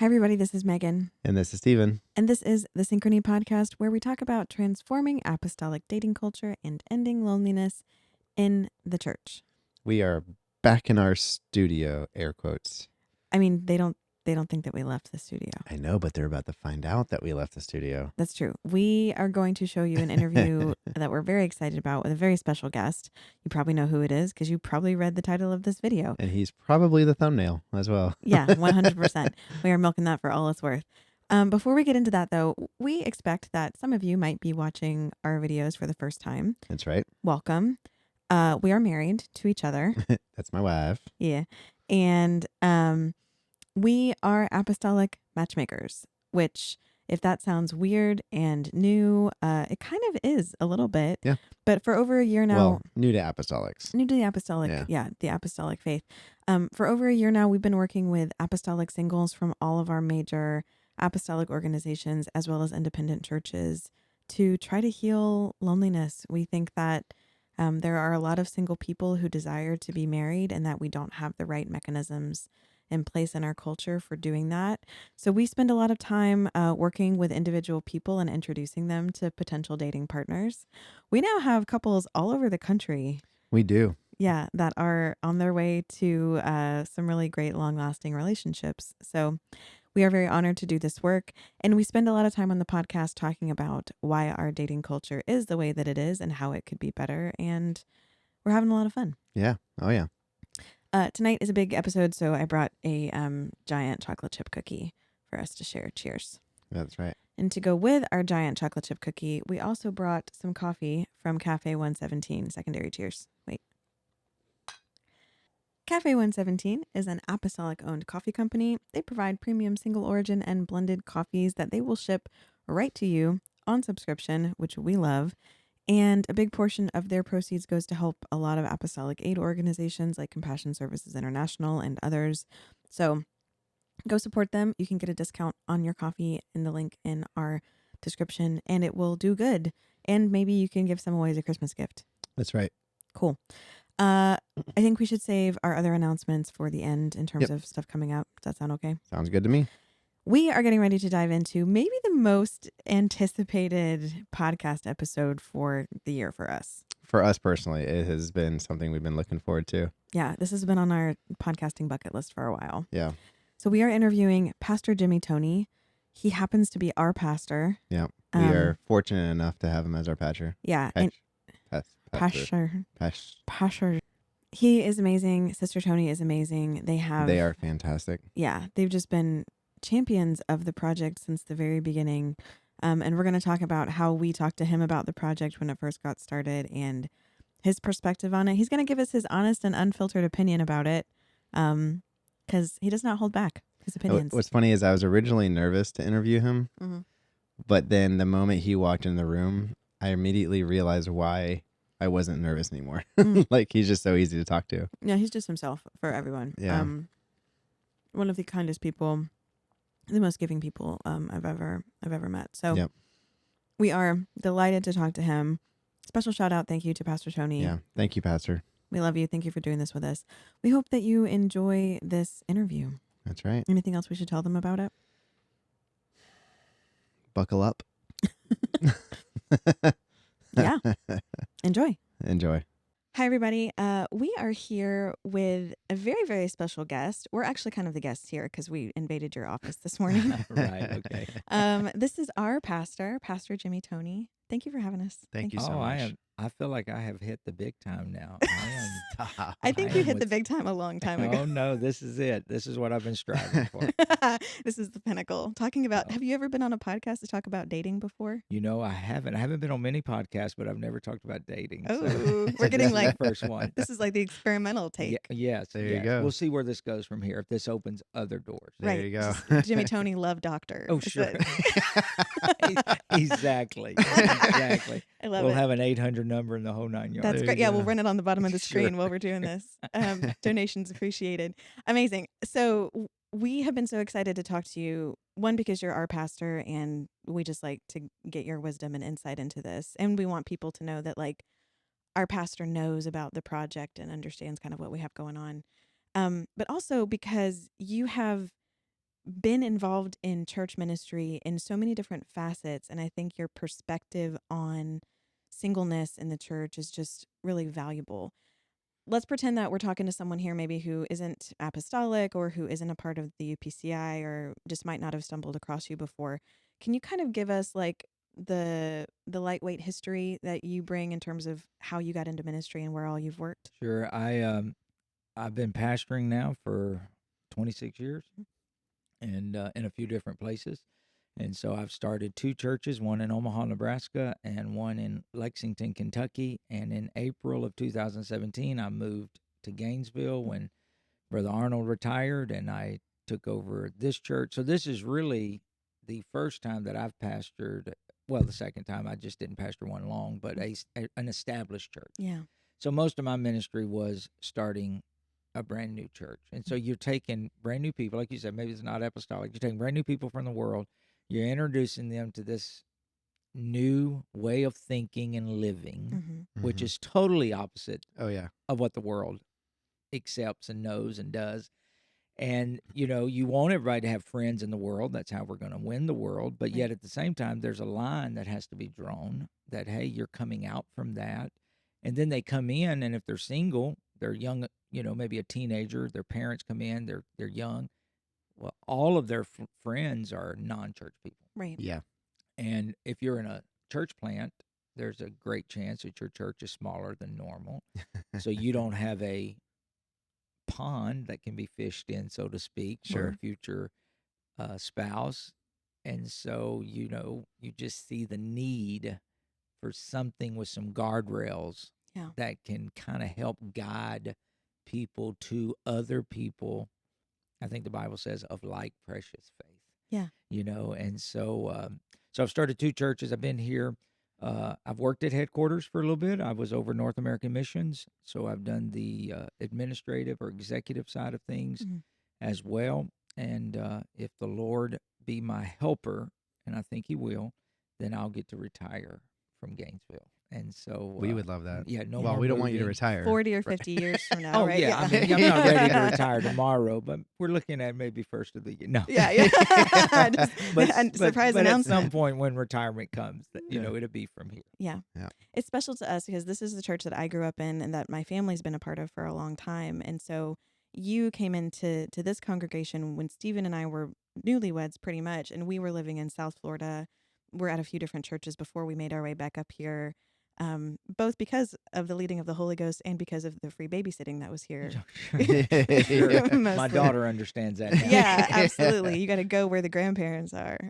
Hi, everybody. This is Megan. And this is Steven. And this is the Synchrony Project, where we talk about transforming apostolic dating culture and ending loneliness in the church. We are back in our studio, air quotes. I mean, they don't think that we left the studio. I know, but they're about to find out that we left the studio. That's true. We are going to show you an interview that we're very excited about with a very special guest. You probably know who it is because you probably read the title of this video. And he's probably the thumbnail as well. Yeah, 100%. We are milking that for all it's worth. Before we get into that, though, we expect that some of you might be watching our videos for the first time. That's right. Welcome. We are married to each other. That's my wife. Yeah. And we are apostolic matchmakers, which, if that sounds weird and new, it kind of is a little bit. Yeah. But for over a year now. Well, new to apostolics. New to the apostolic. Yeah, the apostolic faith. For over a year now, we've been working with apostolic singles from all of our major apostolic organizations, as well as independent churches, to try to heal loneliness. We think that there are a lot of single people who desire to be married and that we don't have the right mechanisms in place in our culture for doing that. So we spend a lot of time working with individual people and introducing them to potential dating partners. We now have couples all over the country. We do. Yeah, that are on their way to some really great long-lasting relationships. So we are very honored to do this work. And we spend a lot of time on the podcast talking about why our dating culture is the way that it is and how it could be better. And we're having a lot of fun. Yeah. Oh, yeah. Tonight is a big episode, so I brought a giant chocolate chip cookie for us to share. Cheers. That's right. And to go with our giant chocolate chip cookie, we also brought some coffee from Cafe 117. Secondary cheers. Wait. Cafe 117 is an apostolic-owned coffee company. They provide premium single origin and blended coffees that they will ship right to you on subscription, which we love. And a big portion of their proceeds goes to help a lot of apostolic aid organizations like Compassion Services International and others. So go support them. You can get a discount on your coffee in the link in our description, and it will do good. And maybe you can give some away as a Christmas gift. That's right. Cool. I think we should save our other announcements for the end in terms of stuff coming up. Does that sound okay? Sounds good to me. We are getting ready to dive into maybe the most anticipated podcast episode for the year for us. For us personally, it has been something we've been looking forward to. Yeah, this has been on our podcasting bucket list for a while. Yeah. So we are interviewing Pastor Toney. He happens to be our pastor. Yeah. We are fortunate enough to have him as our pastor. Yeah. Pastor. Pastor. He is amazing. Sister Toney is amazing. They are fantastic. Yeah. They've just been champions of the project since the very beginning. And we're going to talk about how we talked to him about the project when it first got started and his perspective on it. He's going to give us his honest and unfiltered opinion about it because he does not hold back his opinions. What's funny is I was originally nervous to interview him, but then the moment he walked in the room, I immediately realized why I wasn't nervous anymore. Like, he's just so easy to talk to. Yeah, he's just himself for everyone. Yeah. One of the kindest people, the most giving people I've ever met. So we are delighted to talk to him. Special shout out, thank you to Pastor Toney. Yeah, thank you, Pastor. We love you. Thank you for doing this with us. We hope that you enjoy this interview. That's right. Anything else we should tell them about it? Buckle up. Yeah. Enjoy. Enjoy. Hi, everybody. We are here with a very, very special guest. We're actually kind of the guests here because we invaded your office this morning. Right. Okay. This is our pastor, Pastor Toney. Thank you for having us. Thank you so much. I feel like I have hit the big time now. I think you hit the big time a long time ago. Oh, no, this is it. This is what I've been striving for. This is the pinnacle. Talking about, have you ever been on a podcast to talk about dating before? You know, I haven't. I haven't been on many podcasts, but I've never talked about dating. Oh, so we're getting this is like the first one. This is like the experimental take. Yes. There you go. We'll see where this goes from here. If this opens other doors. There you go. Jimmy Toney, love doctor. Oh, sure. Exactly. I love we'll it. have an 800 number in the whole 9 yards. That's great. Yeah, we'll run it on the bottom of the screen Sure. while we're doing this. Donations appreciated. Amazing. So we have been so excited to talk to you. One, because you're our pastor and we just like to get your wisdom and insight into this. And we want people to know that like our pastor knows about the project and understands kind of what we have going on. But also because you have been involved in church ministry in so many different facets. And I think your perspective on singleness in the church is just really valuable. Let's pretend that we're talking to someone here maybe who isn't apostolic or who isn't a part of the UPCI or just might not have stumbled across you before. Can you kind of give us like the lightweight history that you bring in terms of how you got into ministry and where all you've worked? Sure. I've been pastoring now for 26 years and in a few different places. And so I've started 2 churches, one in Omaha, Nebraska, and one in Lexington, Kentucky. And in April of 2017, I moved to Gainesville when Brother Arnold retired, and I took over this church. So this is really the first time that I've pastored. Well, the second time. I just didn't pastor one long, but an established church. Yeah. So most of my ministry was starting a brand new church. And so you're taking brand new people, like you said, maybe it's not apostolic. You're taking brand new people from the world. You're introducing them to this new way of thinking and living, which is totally opposite of what the world accepts and knows and does. And, you know, you want everybody to have friends in the world. That's how we're going to win the world. But yet at the same time, there's a line that has to be drawn that, hey, you're coming out from that. And then they come in, and if they're single, they're young, you know, maybe a teenager, their parents come in, they're young. Well, all of their friends are non-church people. Right. Yeah. And if you're in a church plant, there's a great chance that your church is smaller than normal. So you don't have a pond that can be fished in, so to speak, for a future spouse. And so, you know, you just see the need for something with some guardrails that can kind of help guide people to other people. I think the Bible says of like precious faith. Yeah. You know, and so so I've started 2 churches. I've been here. I've worked at headquarters for a little bit. I was over North American missions, so I've done the administrative or executive side of things as well. And if the Lord be my helper, and I think He will, then I'll get to retire from Gainesville. And so we would love that. Yeah, no well, more we don't want you to moving. retire. 40 or 50 years from now, right? Yeah. I mean, I'm not ready to retire tomorrow, but we're looking at maybe first of the year. No. Yeah. But surprise at announcement. some point when retirement comes, you know, it'll be from here. Yeah. It's special to us because this is the church that I grew up in and that my family's been a part of for a long time. And so you came into this congregation when Stephen and I were newlyweds pretty much, and we were living in South Florida. We're at a few different churches before we made our way back up here. Both because of the leading of the Holy Ghost and because of the free babysitting that was here. Sure. My daughter understands that now. Yeah, absolutely. You got to go where the grandparents are.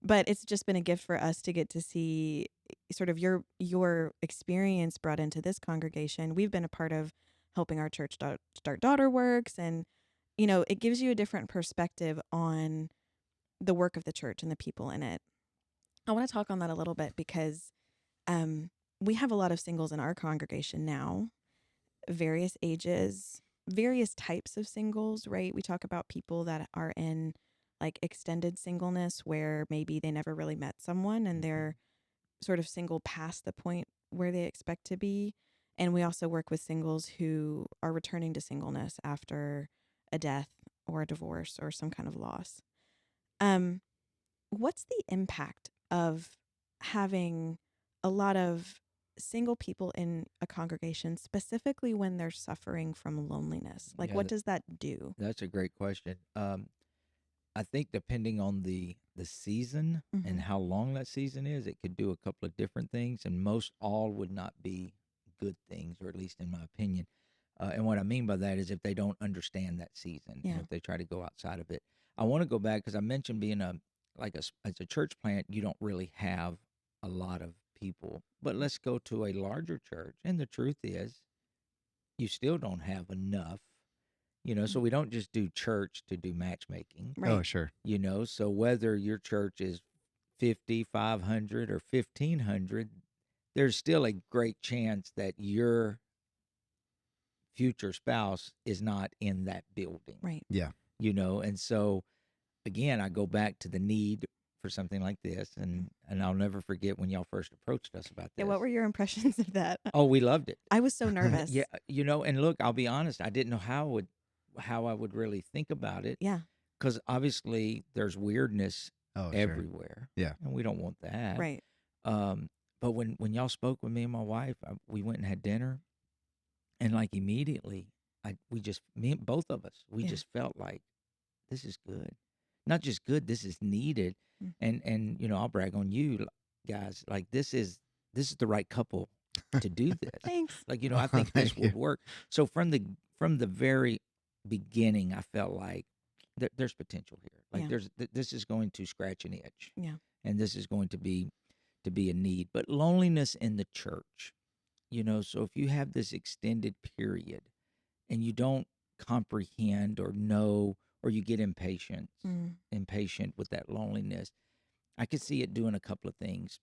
But it's just been a gift for us to get to see sort of your experience brought into this congregation. We've been a part of helping our church start Daughter Works, and you know, it gives you a different perspective on the work of the church and the people in it. I want to talk on that a little bit because we have a lot of singles in our congregation now, various ages, various types of singles, right? We talk about people that are in like extended singleness where maybe they never really met someone and they're sort of single past the point where they expect to be. And we also work with singles who are returning to singleness after a death or a divorce or some kind of loss. What's the impact of having a lot of single people in a congregation, specifically when they're suffering from loneliness? Like, what does that do? That's a great question. I think depending on the season and how long that season is, it could do a couple of different things, and most all would not be good things, or at least in my opinion. And what I mean by that is if they don't understand that season, and if they try to go outside of it. I want to go back because I mentioned being as a church plant, you don't really have a lot of people. But let's go to a larger church, and the truth is, you still don't have enough. You know, so we don't just do church to do matchmaking. Right. Oh, sure. You know, so whether your church is 50, 500, or 1,500, there's still a great chance that your future spouse is not in that building. Right. Yeah. You know, and so, again, I go back to the need for something like this, and I'll never forget when y'all first approached us about this. Yeah, what were your impressions of that? Oh, we loved it. I was so nervous. Yeah, you know, and look, I'll be honest, I didn't know how I would really think about it. Yeah. because obviously there's weirdness Oh, sure. everywhere. Yeah. And we don't want that. Right. But when y'all spoke with me and my wife, we went and had dinner, and like immediately, both of us, we just felt like this is good. Not just good, this is needed. Mm. And you know, I'll brag on you guys. Like this is the right couple to do this. Thanks. Like, you know, I think this would work. So from the very beginning, I felt like there's potential here. Like this is going to scratch an itch. Yeah. And this is going to be a need. But loneliness in the church, you know, so if you have this extended period and you don't comprehend or know, or you get impatient with that loneliness, I could see it doing a couple of things.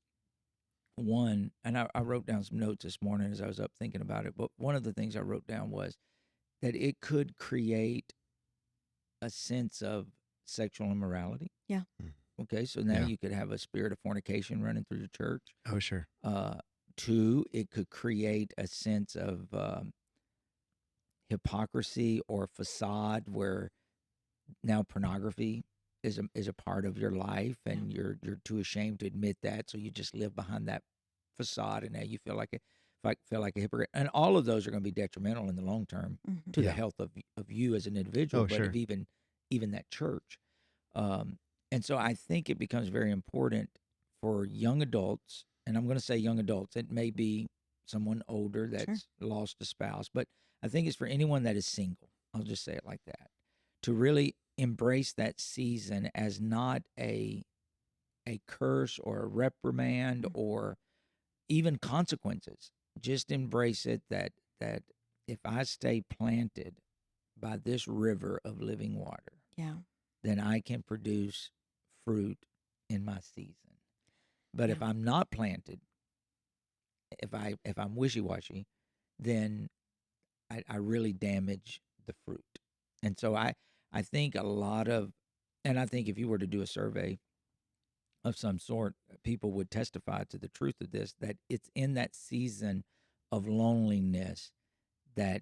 One, and I wrote down some notes this morning as I was up thinking about it, but one of the things I wrote down was that it could create a sense of sexual immorality. Yeah. Okay, so now you could have a spirit of fornication running through the church. Oh, sure. Two, it could create a sense of hypocrisy or facade where now pornography is a part of your life, and you're too ashamed to admit that, so you just live behind that facade, and now you feel like a hypocrite. And all of those are going to be detrimental in the long term to the health of you as an individual, but of even that church. And so I think it becomes very important for young adults, and I'm going to say young adults. It may be someone older that's lost a spouse, but I think it's for anyone that is single. I'll just say it like that, to really embrace that season as not a curse or a reprimand or even consequences. Just embrace it that if I stay planted by this river of living water, then I can produce fruit in my season. But if I'm not planted, if I'm wishy-washy, then I really damage the fruit. And so I think a lot of, and I think if you were to do a survey of some sort, people would testify to the truth of this, that it's in that season of loneliness that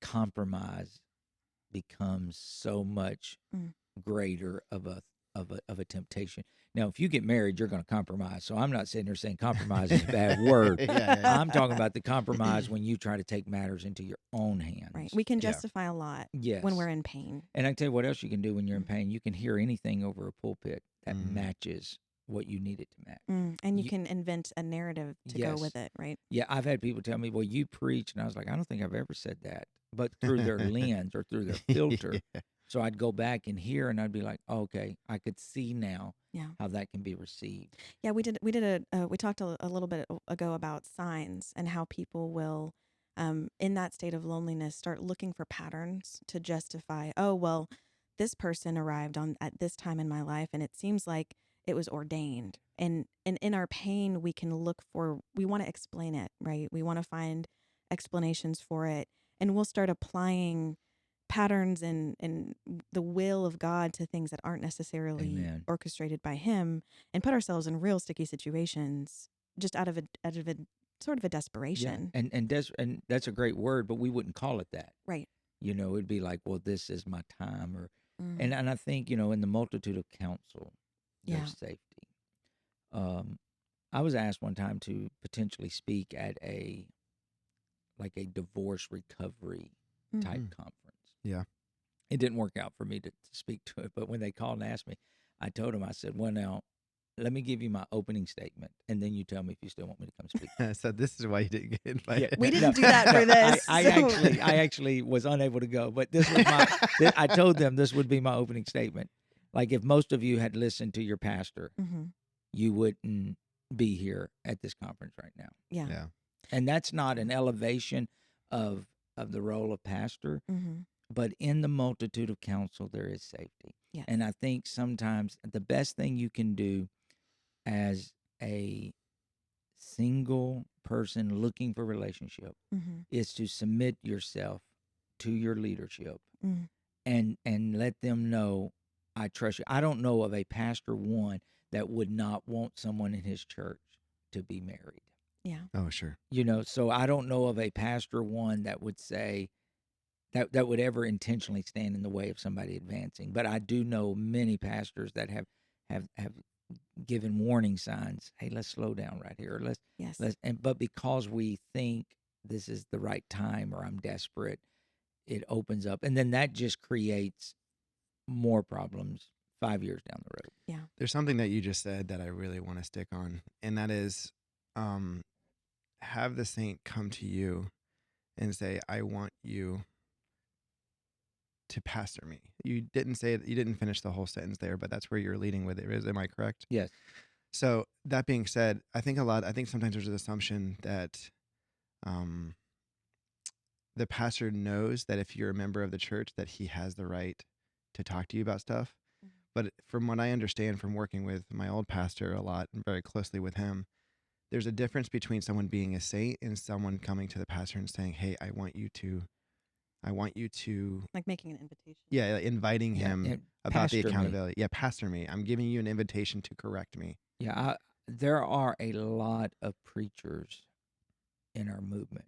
compromise becomes so much greater of a temptation. Now, if you get married, you're going to compromise. So I'm not sitting here saying compromise is a bad word. I'm talking about the compromise when you try to take matters into your own hands. Right. We can justify a lot when we're in pain. And I can tell you what else you can do when you're in pain. You can hear anything over a pulpit that matches what you need it to match. And you can invent a narrative to go with it, right? Yeah, I've had people tell me, well, you preach. And I was like, I don't think I've ever said that. But through their lens or through their filter. So I'd go back and hear, and I'd be like, oh, okay, I could see now how that can be received. Yeah, we talked a little bit ago about signs and how people will, in that state of loneliness, start looking for patterns to justify, oh, well, this person arrived at this time in my life, and it seems like it was ordained. And in our pain, we want to explain it, right? We want to find explanations for it, and we'll start applying patterns and the will of God to things that aren't necessarily orchestrated by Him, and put ourselves in real sticky situations just out of a sort of a desperation. Yeah. And that's a great word, but we wouldn't call it that. Right. You know, it'd be like, well, this is my time, or and I think, you know, in the multitude of counsel, there's safety. I was asked one time to potentially speak at a divorce recovery type conference. Yeah. It didn't work out for me to speak to it, but when they called and asked me, I told them, I said, well, now, let me give you my opening statement, and then you tell me if you still want me to come speak. So this is why you didn't get invited. Yeah, we didn't do that for this. I actually was unable to go, but this was I told them this would be my opening statement. Like, if most of you had listened to your pastor, you wouldn't be here at this conference right now. Yeah. And that's not an elevation of the role of pastor, but in the multitude of counsel, there is safety. Yes. And I think sometimes the best thing you can do as a single person looking for relationship is to submit yourself to your leadership and let them know, I trust you. I don't know of a pastor that would not want someone in his church to be married. Yeah. Oh, sure. You know, so I don't know of a pastor that would say, that would ever intentionally stand in the way of somebody advancing. But I do know many pastors that have given warning signs. Hey, let's slow down right here. Yes. But because we think this is the right time or I'm desperate, it opens up, and then that just creates more problems 5 years down the road. Yeah. There's something that you just said that I really want to stick on, and that is, have the saint come to you and say, "I want you to pastor me." You didn't say it, you didn't finish the whole sentence there, but that's where you're leading with it. Am I correct? Yes. So that being said, I think sometimes there's an assumption that the pastor knows that if you're a member of the church, that he has the right to talk to you about stuff. Mm-hmm. But from what I understand from working with my old pastor a lot and very closely with him, there's a difference between someone being a saint and someone coming to the pastor and saying, "Hey, I want you to like making an invitation." Yeah, inviting him about the accountability. Me. Yeah, pastor me. I'm giving you an invitation to correct me. Yeah, there are a lot of preachers in our movement.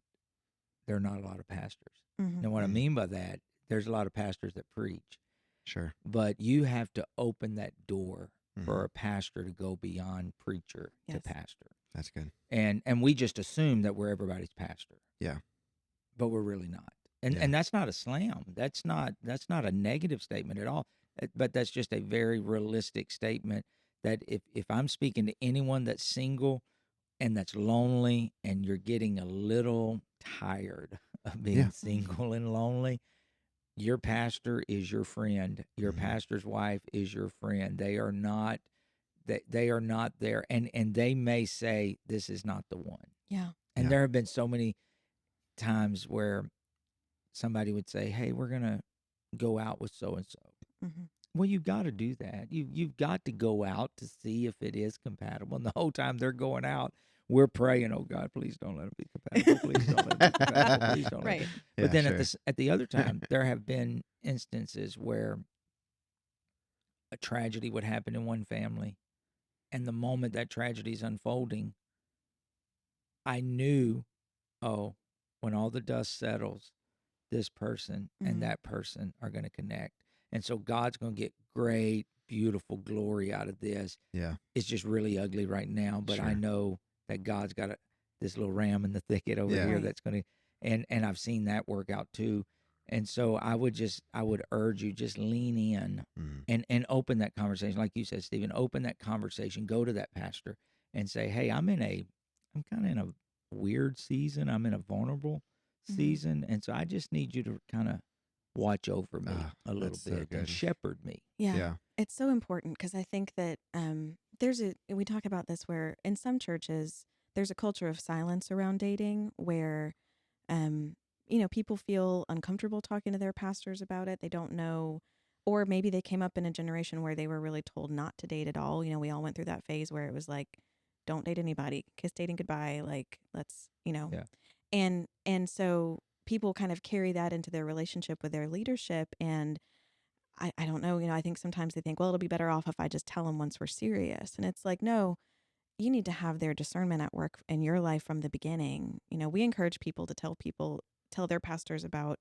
There are not a lot of pastors. Mm-hmm. And what I mean by that, there's a lot of pastors that preach. Sure. But you have to open that door for a pastor to go beyond preacher to pastor. That's good. And we just assume that we're everybody's pastor. Yeah. But we're really not. And that's not a slam. That's not a negative statement at all. But that's just a very realistic statement that if I'm speaking to anyone that's single and that's lonely and you're getting a little tired of being single and lonely, your pastor is your friend. Your pastor's wife is your friend. They are not there. And they may say, this is not the one. Yeah. And there have been so many times where somebody would say, hey, we're going to go out with so-and-so. Mm-hmm. Well, you've got to do that. You've got to go out to see if it is compatible. And the whole time they're going out, we're praying, oh, God, please don't let it be compatible. Please don't let it be compatible. Please don't let it be. But then at the other time, there have been instances where a tragedy would happen in one family. And the moment that tragedy is unfolding, I knew, when all the dust settles, this person and that person are going to connect. And so God's going to get great, beautiful glory out of this. Yeah. It's just really ugly right now, but I know that God's got this little ram in the thicket over here that's going to, and I've seen that work out too. And so I would urge you, just lean in and open that conversation. Like you said, Stephen, open that conversation, go to that pastor and say, hey, I'm kind of in a weird season. I'm in a vulnerable season. And so I just need you to kind of watch over me a little bit and shepherd me. Yeah. It's so important because I think that we talk about this where in some churches, there's a culture of silence around dating where, people feel uncomfortable talking to their pastors about it. They don't know, or maybe they came up in a generation where they were really told not to date at all. We all went through that phase where it was like, don't date anybody, kiss dating goodbye. Like, let's, and so people kind of carry that into their relationship with their leadership. And I don't know, I think sometimes they think, well, it'll be better off if I just tell them once we're serious. And it's like, no, you need to have their discernment at work in your life from the beginning. We encourage people to tell their pastors about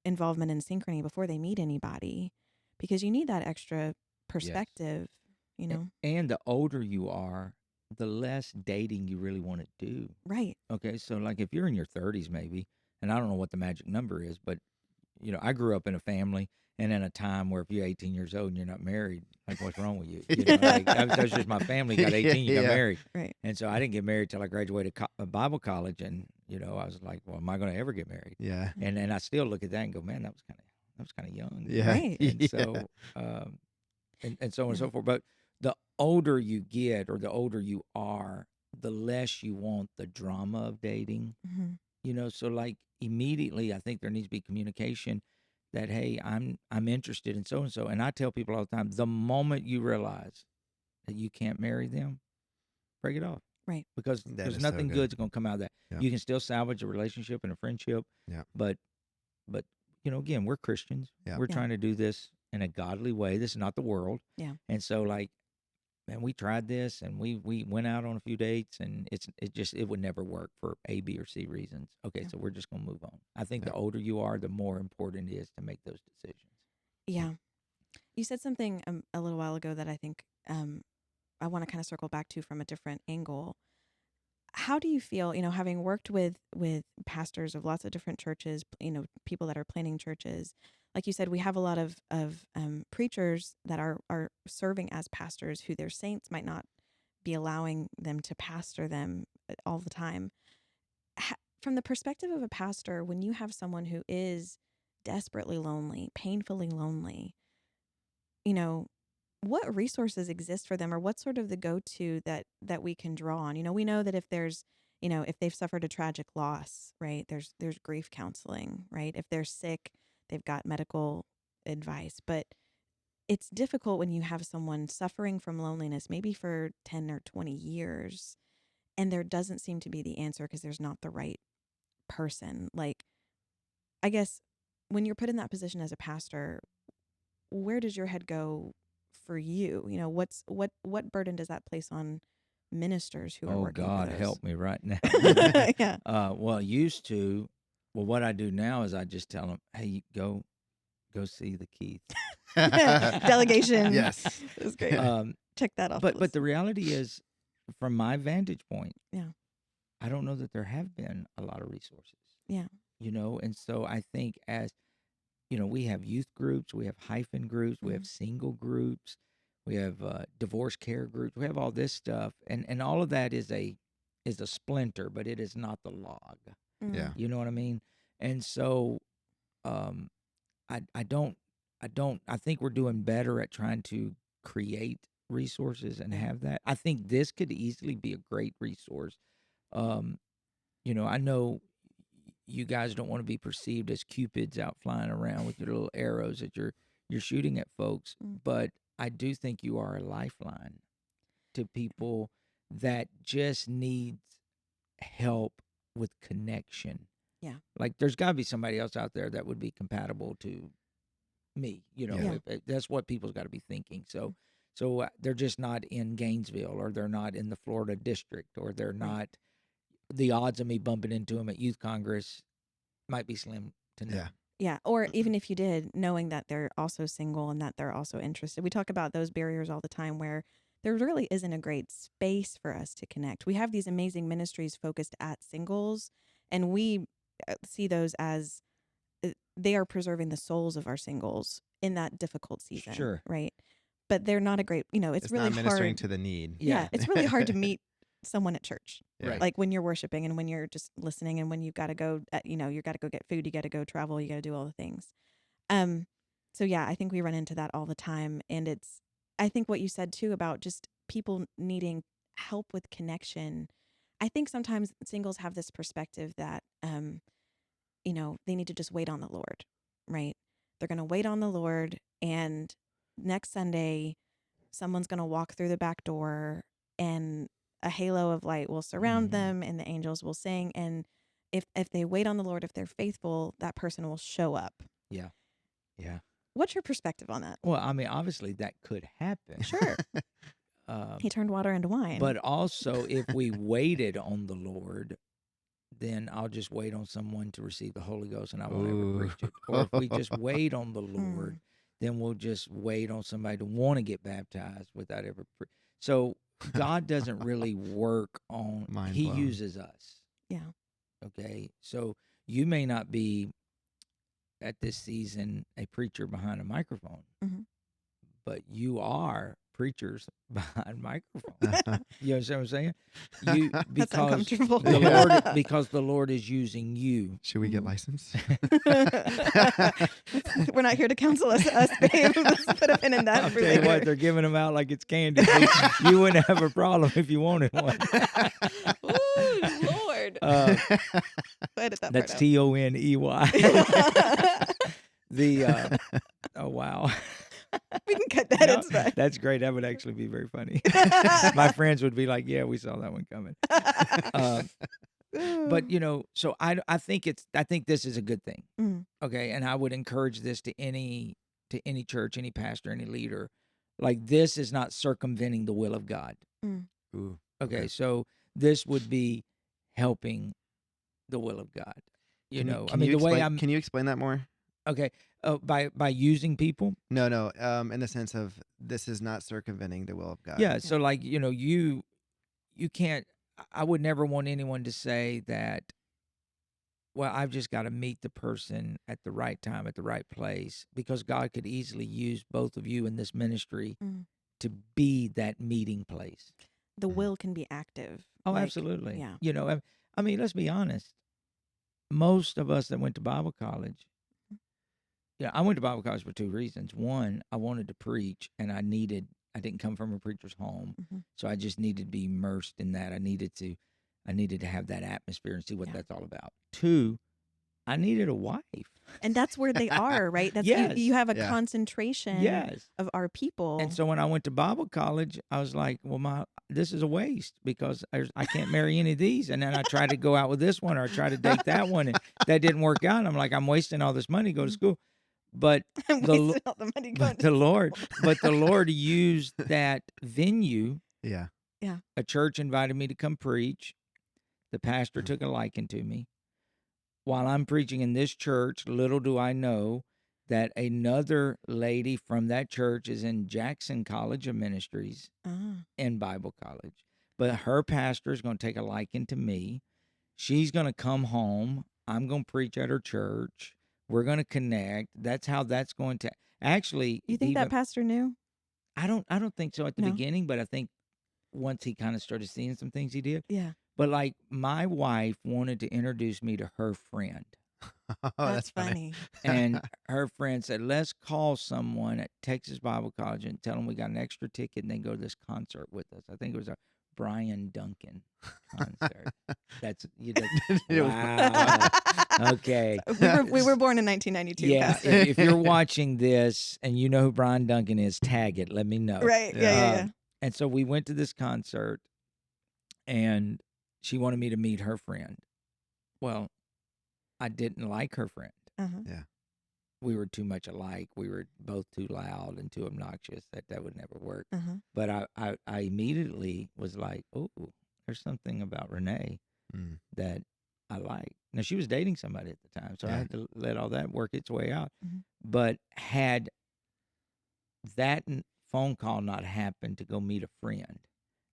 involvement in Synchrony before they meet anybody, because you need that extra perspective, And the older you are, the less dating you really want to do. Right. Okay. So like if you're in your 30s, maybe, and I don't know what the magic number is, but I grew up in a family and in a time where if you're 18 years old and you're not married, like what's wrong with you? That was just my family. Got 18, you got married. Right. And so I didn't get married till I graduated Bible college, and I was like, well, am I going to ever get married? Yeah. And I still look at that and go, man, that was kind of young. Yeah. Right. And so and so on and so forth. But the older you get or the older you are, the less you want the drama of dating. Mm-hmm. So like immediately, I think there needs to be communication that, hey, I'm interested in so and so, and I tell people all the time, the moment you realize that you can't marry them, break it off, right? Because there's nothing good's going to come out of that. Yeah. You can still salvage a relationship and a friendship, but again, we're Christians. We're trying to do this in a godly way. This is not the world, and so like man, we tried this and we went out on a few dates and it would never work for A, B, or C reasons. Okay, Yeah. so we're just gonna move on. I think Yeah. the older you are, the more important it is to make those decisions. Yeah. You said something a little while ago that I think I want to kind of circle back to from a different angle. How do you feel, having worked with pastors of lots of different churches, people that are planning churches? Like you said, we have a lot of preachers that are serving as pastors who their saints might not be allowing them to pastor them all the time. From the perspective of a pastor, when you have someone who is desperately lonely, painfully lonely, what resources exist for them, or what's sort of the go-to that we can draw on? We know that if there's, if they've suffered a tragic loss, right, there's grief counseling, right? If they're sick, they've got medical advice. But it's difficult when you have someone suffering from loneliness, maybe for 10 or 20 years, and there doesn't seem to be the answer because there's not the right person. Like, I guess when you're put in that position as a pastor, where does your head go for you? What burden does that place on ministers who are Oh working God, for those? help me right now. Yeah. What I do now is I just tell them, hey, go see the Keith. Delegation. Yes. That's great. Check that off. But the reality is, from my vantage point, Yeah. I don't know that there have been a lot of resources. Yeah. And so I think as we have youth groups, we have hyphen groups, we have single groups, we have divorce care groups, we have all this stuff, and all of that is a splinter, but it is not the log. Yeah. You know what I mean? And so, I think we're doing better at trying to create resources and have that. I think this could easily be a great resource. I know you guys don't want to be perceived as cupids out flying around with your little arrows that you're shooting at folks, but I do think you are a lifeline to people that just need help with connection. Yeah. Like there's got to be somebody else out there that would be compatible to me. Yeah. That's what people's got to be thinking. So they're just not in Gainesville, or they're not in the Florida district, or they're not. The odds of me bumping into them at Youth Congress might be slim to none. Yeah. Yeah. Or even if you did, knowing that they're also single and that they're also interested. We talk about those barriers all the time where there really isn't a great space for us to connect. We have these amazing ministries focused at singles, and we see those as they are preserving the souls of our singles in that difficult season. Sure. Right. But they're not a great, it's really not ministering hard to the need. Yeah. It's really hard to meet someone at church. Yeah. Right. Like when you're worshiping and when you're just listening and when you've got to go, you got to go get food, you got to go travel, you got to do all the things. So yeah, I think we run into that all the time. And I think what you said too about just people needing help with connection. I think sometimes singles have this perspective that, they need to just wait on the Lord, right? They're going to wait on the Lord, and next Sunday, someone's going to walk through the back door and a halo of light will surround them and the angels will sing. And if they wait on the Lord, if they're faithful, that person will show up. Yeah. Yeah. What's your perspective on that? Well, I mean, obviously that could happen. Sure. He turned water into wine. But also, if we waited on the Lord, then I'll just wait on someone to receive the Holy Ghost and I won't ever preach it. Or if we just wait on the Lord, then we'll just wait on somebody to want to get baptized without ever So God doesn't really work on, He uses us. Yeah. Okay. So you may not be at this season a preacher behind a microphone, but you are preachers behind microphones. You understand what I'm saying? That's uncomfortable. Because the Lord is using you. Should we get licensed? We're not here to counsel us, babe. Let's put a pin in that. I'll tell you what, they're giving them out like it's candy. You wouldn't have a problem if you wanted one. Ooh, Lord. Edit that That's part out. TONEY. Oh wow. We can cut that. It's fine. That's great. That would actually be very funny. My friends would be like, "Yeah, we saw that one coming." But so I think this is a good thing. Okay, and I would encourage this to any church, any pastor, any leader. Like, this is not circumventing the will of God. Mm. Ooh. Okay, so this would be helping the will of God. You know, I mean, the way I'm Can you explain that more? okay, by using people. No. In the sense of this is not circumventing the will of God. Yeah. So like, you know, you can't. I would never want anyone to say that. Well, I've just got to meet the person at the right time, at the right place, because God could easily use both of you in this ministry Mm. to be that meeting place. The will can be active. Oh, like, absolutely. Yeah. You know, I mean, let's be honest. Most of us that went to Bible college, I went to Bible college for two reasons. One, I wanted to preach, and I didn't come from a preacher's home, Mhm. so I just needed to be immersed in that. I needed to have that atmosphere and see what Yeah. that's all about. Two, I needed a wife. And that's where they are, right? That's Yes. you have a Yeah. concentration Yes. of our people. And so when I went to Bible college, I was like, well, this is a waste because I can't marry any of these. And then I tried to go out with this one or I tried to date that one, and that didn't work out. And I'm like, I'm wasting all this money to go to school. But I'm wasting all the money going to the Lord used that venue. Yeah. A church invited me to come preach. The pastor took a liking to me. While I'm preaching in this church, little do I know that another lady from that church is in Jackson College of Ministries in Bible college. But her pastor is going to take a liking to me. She's going to come home. I'm going to preach at her church. We're going to connect. That's how that's going to actually. You think that pastor knew? I don't think so at the No? beginning, but I think once he kind of started seeing some things, he did. Yeah. But like, my wife wanted to introduce me to her friend. Oh, That's funny. And her friend said, let's call someone at Texas Bible College and tell them we got an extra ticket and they go to this concert with us. I think it was a Brian Duncan concert. That's wow. Okay. We were born in 1992. Yeah. Pastor. If you're watching this and you know who Brian Duncan is, tag it. Let me know. Right. Yeah. And so we went to this concert and she wanted me to meet her friend. Well, I didn't like her friend. Uh-huh. Yeah. We were too much alike. We were both too loud and too obnoxious. That would never work. Uh-huh. But I immediately was like, oh, there's something about Renee that I like. Now, she was dating somebody at the time, so I had to let all that work its way out. Mm-hmm. But had that phone call not happened to go meet a friend,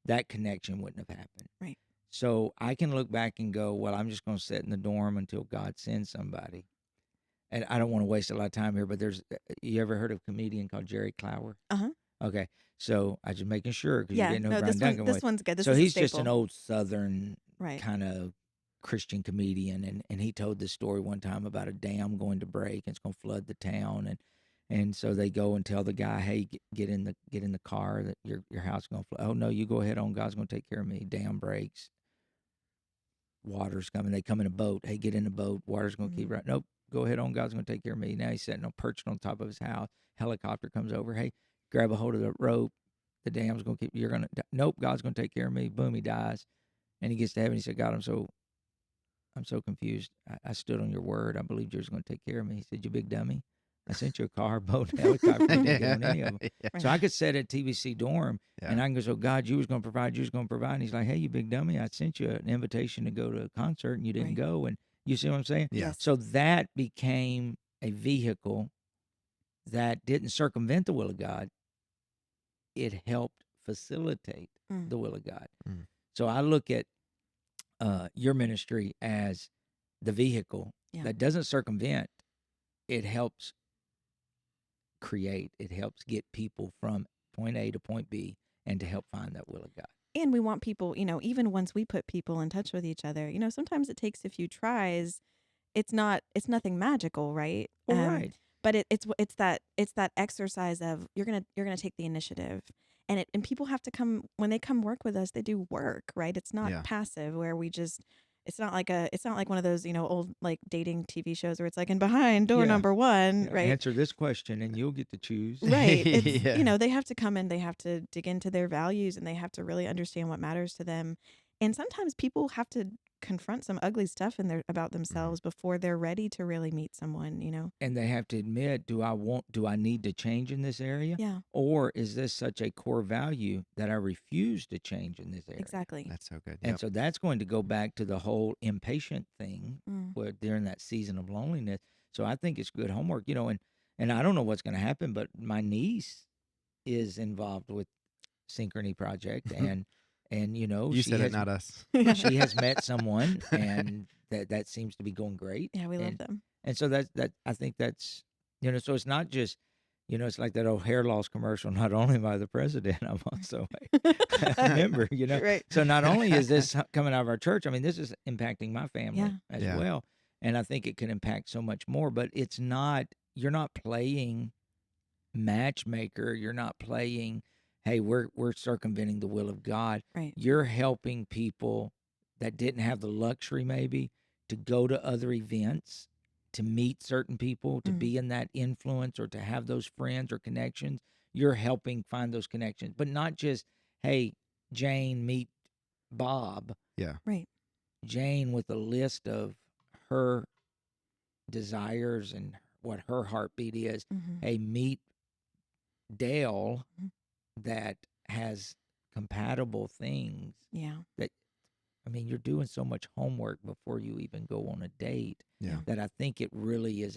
that connection wouldn't have happened. Right. So I can look back and go, well, I'm just going to sit in the dorm until God sends somebody. And I don't want to waste a lot of time here, but you ever heard of a comedian called Jerry Clower? Uh-huh. Okay. So I just making sure because you didn't know Brian Duncan was. This one's good. So he's just an old Southern right. kind of Christian comedian. And he told this story one time about a dam going to break and it's going to flood the town. And so they go and tell the guy, hey, get in the car that your house is going to flood. Oh, no, you go ahead on. God's going to take care of me. Dam breaks. Water's coming. They come in a boat. Hey, get in the boat. Water's going to keep right. Nope. Go ahead on. God's going to take care of me. Now he's sitting perched on top of his house. Helicopter comes over. Hey, grab a hold of the rope. The dam's going to keep. You're going to. Nope. God's going to take care of me. Boom. He dies. And he gets to heaven. He said, God, I'm so confused. I stood on your word. I believed you were going to take care of me. He said, you big dummy. I sent you a car, boat, and helicopter. You didn't get on any of them. Right. So I could sit at TBC dorm and I can go, so God, you was going to provide, you was going to provide. And he's like, hey, you big dummy, I sent you an invitation to go to a concert and you didn't go. And you see what I'm saying? Yeah. So that became a vehicle that didn't circumvent the will of God. It helped facilitate the will of God. So I look at your ministry as the vehicle that doesn't circumvent. It helps create. It helps get people from point A to point B and to help find that will of God. And we want people, even once we put people in touch with each other, sometimes it takes a few tries. It's nothing magical, right? Well, right. But it's that exercise of you're gonna take the initiative, and people have to come when they come work with us. They do work, right? It's not passive where we just. It's not like one of those, old like dating TV shows where it's like in behind door number 1, right? Answer this question and you'll get to choose. Right. It's, they have to come in, they have to dig into their values and they have to really understand what matters to them. And sometimes people have to confront some ugly stuff about themselves before they're ready to really meet someone, And they have to admit, do I need to change in this area? Yeah, Or is this such a core value that I refuse to change in this area? exactly. That's so good. And Yep. so that's going to go back to the whole impatient thing where during that season of loneliness. So I think it's good homework, and I don't know what's going to happen, but my niece is involved with Synchrony Project and You she said it, has not us. she has met someone and that seems to be going great. Yeah, we love them. And so that I think that's so it's not just it's like that old hair loss commercial. Not only am I the president, I'm also a member. Right. So not only is this coming out of our church, I mean, this is impacting my family as Yeah. well, and I think it can impact so much more. But it's not. You're not playing matchmaker. You're not playing. Hey, we're circumventing the will of God. Right. You're helping people that didn't have the luxury maybe to go to other events, to meet certain people, to be in that influence or to have those friends or connections. You're helping find those connections, but not just, hey, Jane, meet Bob. Yeah. Right. Jane with a list of her desires and what her heartbeat is. Hey, meet Dale that has compatible things. Yeah. I mean, you're doing so much homework before you even go on a date that I think it really is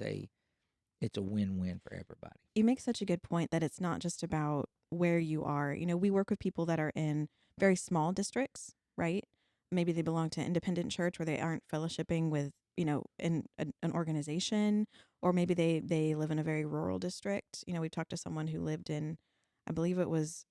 it's a win-win for everybody. You make such a good point that it's not just about where you are. We work with people that are in very small districts, right? Maybe they belong to an independent church where they aren't fellowshipping with, in an organization, or maybe they live in a very rural district. We talked to someone who lived in, I believe it was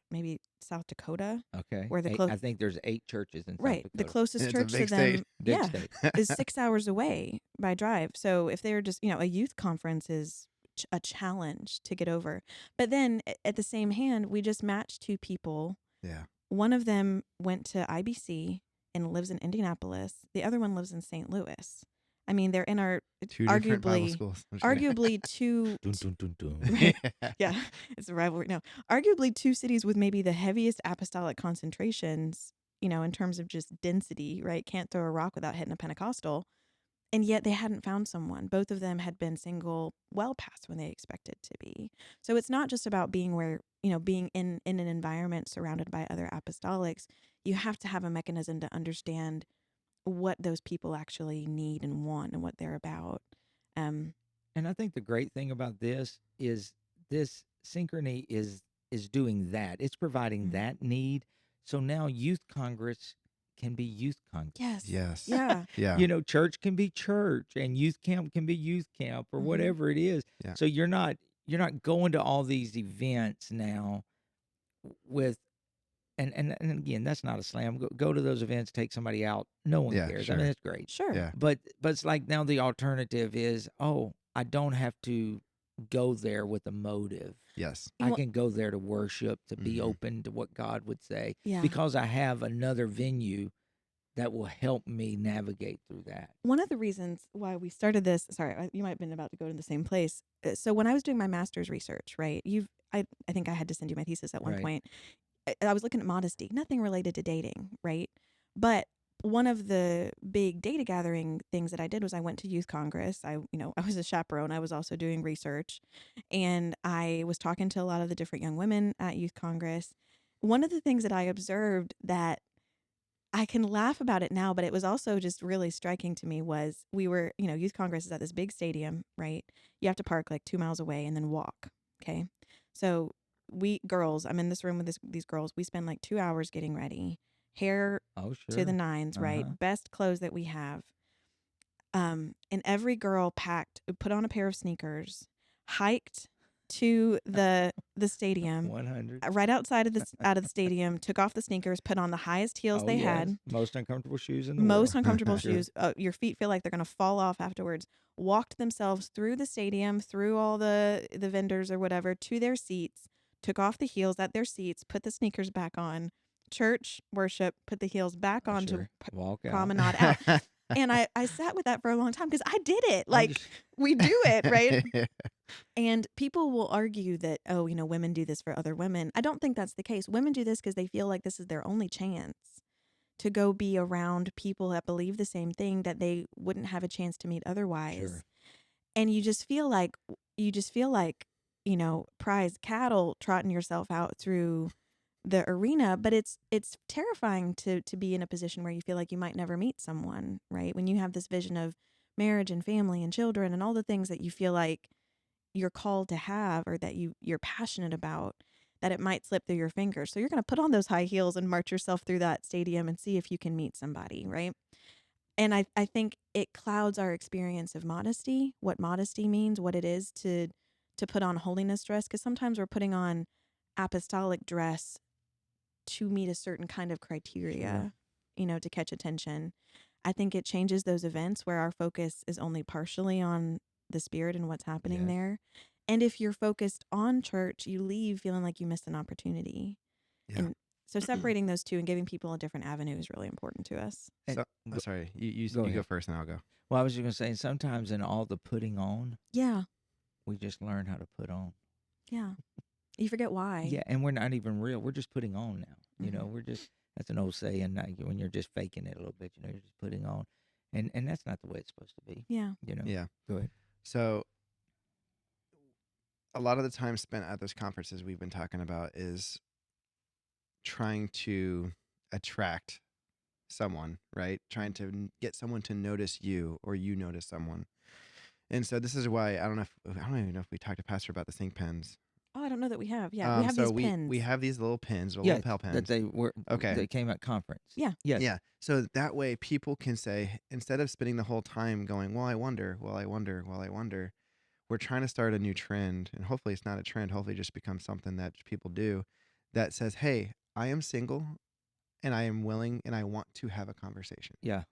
maybe South Dakota. Okay. Where I think there's 8 churches in South right. Dakota. The closest It's a church to big them, state. Big state. is 6 hours away by drive. So if they're just, a youth conference is a challenge to get over. But then at the same hand, we just matched 2 people. Yeah. One of them went to IBC and lives in Indianapolis. The other one lives in St. Louis. I mean, they're in our 2 different Bible arguably schools. I'm just kidding. arguably 2 Dun, dun, dun, dun. Right. Yeah, it's a rivalry. No, arguably 2 cities with maybe the heaviest apostolic concentrations, in terms of just density, right? Can't throw a rock without hitting a Pentecostal. And yet they hadn't found someone. Both of them had been single well past when they expected to be. So it's not just about being where, being in an environment surrounded by other apostolics. You have to have a mechanism to understand what those people actually need and want and what they're about. And I think the great thing about this is this Synchrony is doing that. It's providing that need. So now Youth Congress can be Youth Congress. Yes. Yes. Yeah. Yeah. Church can be church and youth camp can be youth camp or whatever it is. Yeah. So you're not going to all these events now with and again, that's not a slam. Go to those events, take somebody out. No one cares. Sure. I mean, it's great. Sure. Yeah. But it's like now the alternative is, I don't have to go there with a motive. Yes. I can go there to worship, to be open to what God would say, because I have another venue that will help me navigate through that. One of the reasons why we started this, sorry, you might have been about to go to the same place. So when I was doing my master's research, right, I think I had to send you my thesis at one point. I was looking at modesty, nothing related to dating, right? But one of the big data gathering things that I did was I went to Youth Congress. I was a chaperone. I was also doing research, and I was talking to a lot of the different young women at Youth Congress. One of the things that I observed that I can laugh about it now, but it was also just really striking to me was we were, Youth Congress is at this big stadium, right? You have to park like 2 miles away and then walk. Okay. So we girls, I'm in this room with these girls. We spend like 2 hours getting ready, hair to the nines, right? Best clothes that we have. And every girl put on a pair of sneakers, hiked to the stadium 100. right outside of the stadium, took off the sneakers, put on the highest heels they had. Most uncomfortable shoes in the Most world. uncomfortable shoes. Your feet feel like they're going to fall off afterwards. Walked themselves through the stadium, through all the vendors or whatever, to their seats, took off the heels at their seats, put the sneakers back on, church, worship, put the heels back on to walk out. promenade out. And I sat with that for a long time because I did it. Like, we do it, right? And people will argue that, women do this for other women. I don't think that's the case. Women do this because they feel like this is their only chance to go be around people that believe the same thing that they wouldn't have a chance to meet otherwise. Sure. And you just feel like, prize cattle trotting yourself out through the arena, but it's terrifying to be in a position where you feel like you might never meet someone, right? When you have this vision of marriage and family and children and all the things that you feel like you're called to have or that you're passionate about, that it might slip through your fingers. So you're going to put on those high heels and march yourself through that stadium and see if you can meet somebody, right? And I think it clouds our experience of modesty, what modesty means, what it is to put on holiness dress, because sometimes we're putting on apostolic dress to meet a certain kind of criteria, to catch attention. I think it changes those events where our focus is only partially on the Spirit and what's happening there. And if you're focused on church, you leave feeling like you missed an opportunity. Yeah. And so separating those two and giving people a different avenue is really important to us. So, sorry, you Go go ahead. first and I'll go. Well, I was just going to say, sometimes in all the putting on, Yeah. we just learn how to put on. Yeah. You forget why. Yeah, and we're not even real. We're just putting on now. You know, Mhm. we're just, that's an old saying, when you're just faking it a little bit, you're just putting on. And that's not the way it's supposed to be. Yeah. Yeah. Go ahead. So a lot of the time spent at those conferences we've been talking about is trying to attract someone, right? Trying to get someone to notice you or you notice someone. And so this is why I don't even know if we talked to Pastor about the Synchpins. Oh, I don't know that we have. Yeah, we have these pins. We have these little pins, little Yeah, lapel pins. that they were, Okay. that came at conference. Yeah. Yes. Yeah. So that way people can say, instead of spending the whole time going, well, I wonder, we're trying to start a new trend. And hopefully it's not a trend. Hopefully it just becomes something that people do that says, hey, I am single and I am willing and I want to have a conversation. Yeah.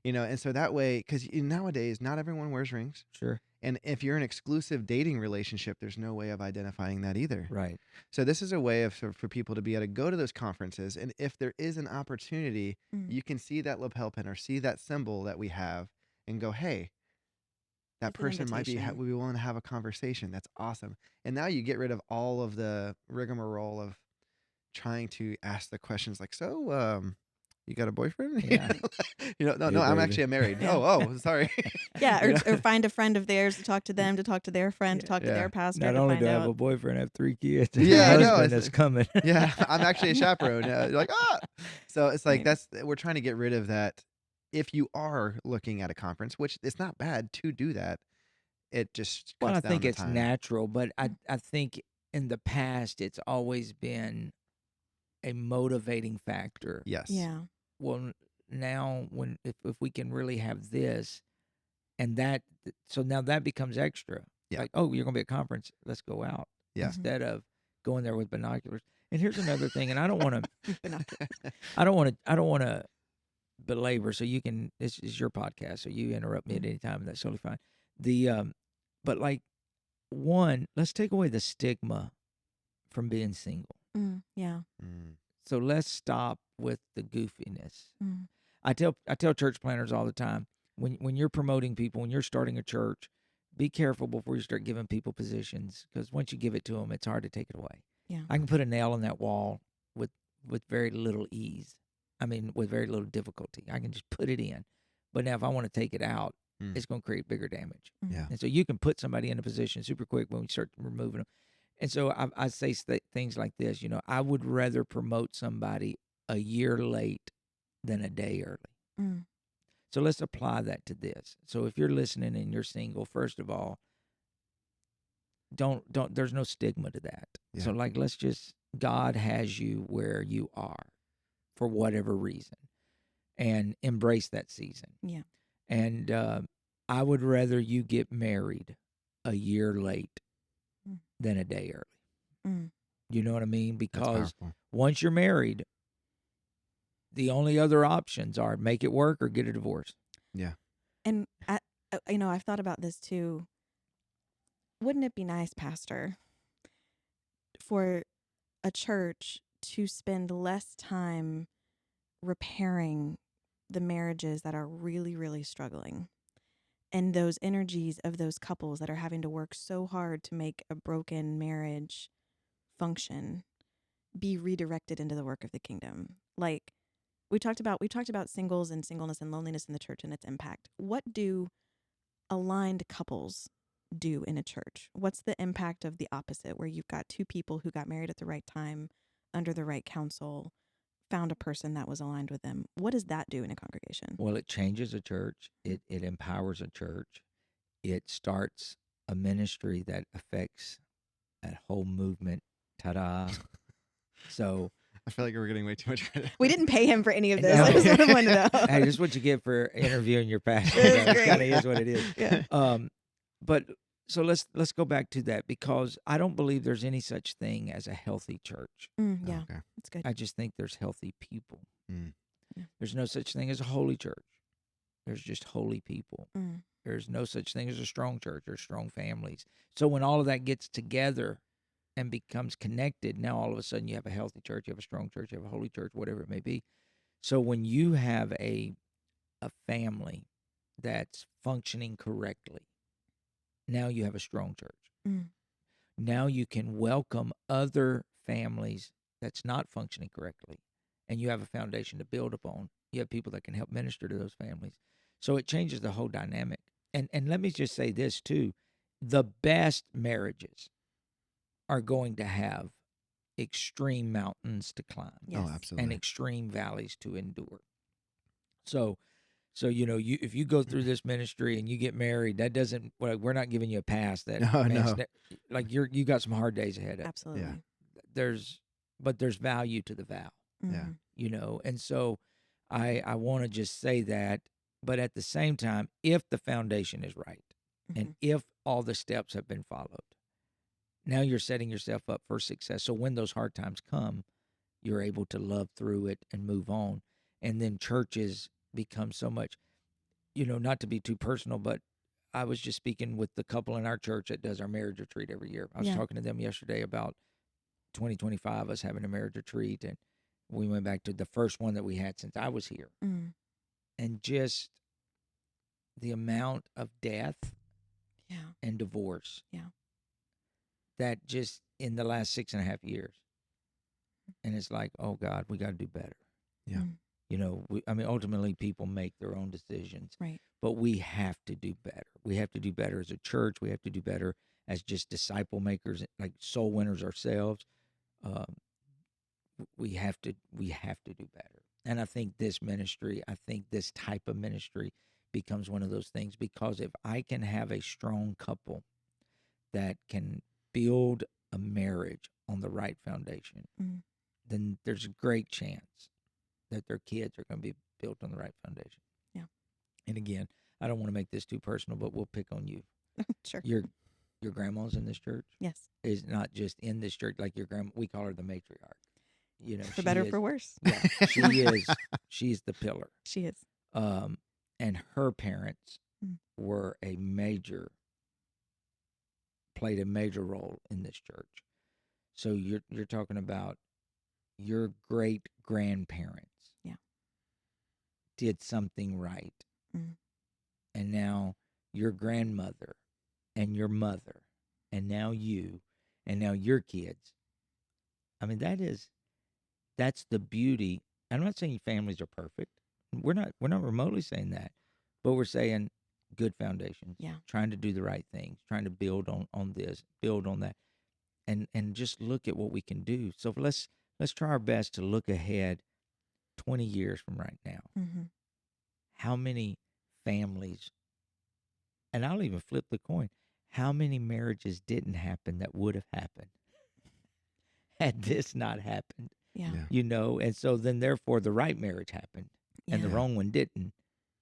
And so that way, because nowadays not everyone wears rings. Sure. And if you're in an exclusive dating relationship, there's no way of identifying that either. Right. So this is a way for people to be able to go to those conferences. And if there is an opportunity, you can see that lapel pin or see that symbol that we have and go, hey, that It's an person would be invitation. willing to have a conversation. That's awesome. And now you get rid of all of the rigmarole of trying to ask the questions like, so, you got a boyfriend? Yeah. No, Hey, I'm baby. actually married. Yeah. Oh, sorry. Yeah, You know? or find a friend of theirs to talk to them, to talk to their friend, to talk to Yeah. their pastor, Not to only find do I have out. a boyfriend, I have 3 kids. Yeah, a I know, husband it's- that's coming. Yeah, I'm actually a chaperone. You're like, ah. So it's like Right. we're trying to get rid of that. If you are looking at a conference, which it's not bad to do that, it just cuts Well, I down think the it's time. natural, but I think in the past it's always been a motivating factor. Yes. Yeah. Well, now if we can really have this and that, so now that becomes extra. Yeah. Like, oh, you're going to be at a conference, let's go out. Yeah. Instead of going there with binoculars. And here's another thing, and I don't want to Binoculars. I don't want to belabor. So you can. This is your podcast, so you interrupt me at any time. That's totally fine. But like, let's take away the stigma from being single. Yeah. So let's stop with the goofiness. Mm. I tell church planners all the time, when you're promoting people, when you're starting a church, be careful before you start giving people positions, because once you give it to them, it's hard to take it away. Yeah. I can put a nail in that wall with very little ease. I mean, with very little difficulty. I can just put it in. But now if I want to take it out, it's going to create bigger damage. Yeah. And so you can put somebody in a position super quick when we start removing them. And so I say things like this, I would rather promote somebody a year late than a day early. So let's apply that to this. So if you're listening and you're single, first of all, don't there's no stigma to that. Yeah. So like, God has you where you are for whatever reason, and embrace that season. Yeah. And I would rather you get married a year late than a day early. You know what I mean? Because once you're married, the only other options are make it work or get a divorce. Yeah. And I've thought about this too. Wouldn't it be nice, Pastor, for a church to spend less time repairing the marriages that are really, really struggling, and those energies of those couples that are having to work so hard to make a broken marriage function be redirected into the work of the kingdom? Like, we talked about singles and singleness and loneliness in the church and its impact. What do aligned couples do in a church? What's the impact of the opposite, where you've got two people who got married at the right time, under the right counsel, found a person that was aligned with them? What does that do in a congregation? Well, it changes a church. It empowers a church. It starts a ministry that affects that whole movement. Ta-da! So I feel like we're getting way too much credit. We didn't pay him for any of this. No. I just want to point it out. hey, this is what you get for interviewing your pastor. That's That great. kind of is what it is. Yeah. But so let's go back to that, because I don't believe there's any such thing as a healthy church. Yeah, Okay. that's good. I just think there's healthy people. Mm. Yeah. There's no such thing as a holy church. There's just holy people. Mm. There's no such thing as a strong church or strong families. So when all of that gets together and becomes connected, now all of a sudden you have a healthy church, you have a strong church, you have a holy church, whatever it may be. So when you have a family that's functioning correctly, now you have a strong church. Mm. Now you can welcome other families that's not functioning correctly, and you have a foundation to build upon. You have people that can help minister to those families. So it changes the whole dynamic. And let me just say this too. The best marriages are going to have extreme mountains to climb. Yes. Oh, absolutely. And extreme valleys to endure. So if you go through this ministry and you get married, that doesn't. Well, we're not giving you a pass. That No. Like you got some hard days ahead. Absolutely. Yeah. There's value to the vow. Mhm. And so I want to just say that. But at the same time, if the foundation is right, and if all the steps have been followed, now you're setting yourself up for success. So when those hard times come, you're able to love through it and move on. And then churches become so much, not to be too personal, but I was just speaking with the couple in our church that does our marriage retreat every year. I was Yeah. talking to them yesterday about 2025, us having a marriage retreat. And we went back to the first one that we had since I was here. Mm. And just the amount of death Yeah. and divorce. Yeah. That just in the last 6.5 years. And it's like, oh God, we got to do better. Yeah. Mm. Ultimately people make their own decisions, Right. but we have to do better. We have to do better as a church. We have to do better as just disciple makers, like soul winners ourselves. We have to do better. And I think this type of ministry becomes one of those things, because if I can have a strong couple that can build a marriage on the right foundation, then there's a great chance that their kids are going to be built on the right foundation. Yeah. And again, I don't want to make this too personal, but we'll pick on you. Sure. Your grandma's in this church. Yes. Is not just in this church, like your grandma. We call her the matriarch. For better or for worse. Yeah, she is. She's the pillar. She is. And her parents played a major role in this church. So you're talking about your great grandparents. Yeah. Did something right. And now your grandmother and your mother and now you and now your kids. I mean, that's the beauty. I'm not saying families are perfect. We're not remotely saying that, but we're saying good foundations. Yeah. Trying to do the right things, trying to build on this, build on that, and just look at what we can do. So let's try our best to look ahead 20 years from right now. Mm-hmm. How many families, and I'll even flip the coin, how many marriages didn't happen that would have happened had this not happened? Yeah. And so then therefore the right marriage happened and the Yeah. wrong one didn't.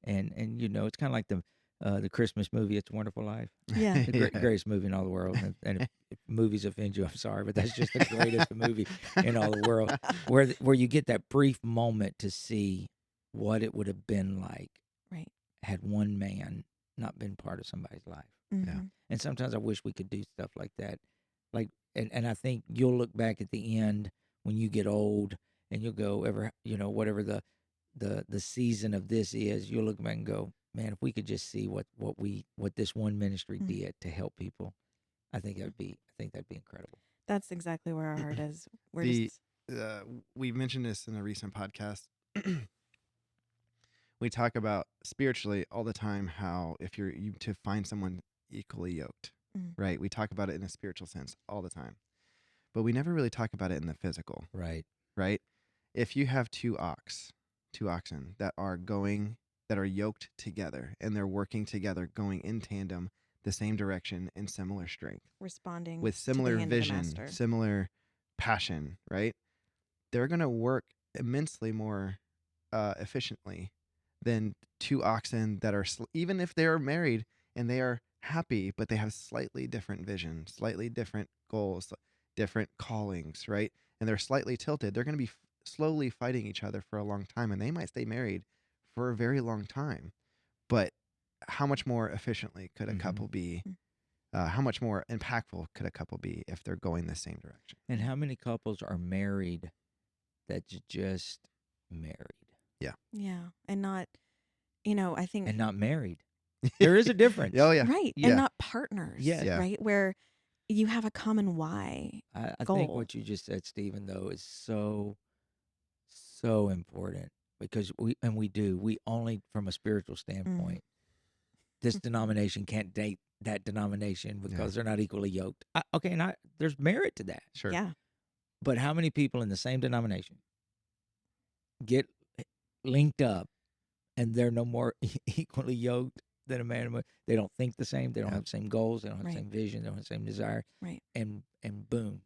And it's kind of like the Christmas movie, It's a Wonderful Life. Yeah. The greatest movie in all the world. And if movies offend you, I'm sorry, but that's just the greatest movie in all the world, where you get that brief moment to see what it would have been like Right. had one man not been part of somebody's life. Mm-hmm. Yeah. And sometimes I wish we could do stuff like that. And I think you'll look back at the end when you get old and you'll go whatever the season of this is, you'll look back and go, man, if we could just see what this one ministry did to help people, I think that'd be incredible. That's exactly where our heart is. We're The- just We mentioned this in a recent podcast. we talk about spiritually all the time how if you to find someone equally yoked, right? We talk about it in a spiritual sense all the time, but we never really talk about it in the physical, Right. right? If you have two oxen that are yoked together and they're working together, going in tandem, the same direction in similar strength, Responding with to the similar hand of the vision, master. similar passion, right? They're going to work immensely more efficiently than two oxen that are, even if they're married and they are happy, but they have slightly different vision, slightly different goals, different callings, right? And they're slightly tilted. They're going to be slowly fighting each other for a long time, and they might stay married for a very long time. But how much more efficiently could a couple be? How much more impactful could a couple be if they're going the same direction? And how many couples are married that's just married Yeah. And not, I think, and not married? There is a difference. Oh yeah, right. Yeah. And not partners. Yes. Yeah. Right. Where you have a common why. I think Goal. what you just said, Stephen, though, is so important because we only from a spiritual standpoint, this denomination can't date that denomination because they're not equally yoked. Okay, and there's merit to that. Sure. Yeah. But how many people in the same denomination get linked up and they're no more equally yoked than a man and woman? They don't think the same. They don't have the same goals. They don't have the same vision. They don't have the same desire. Right. And boom,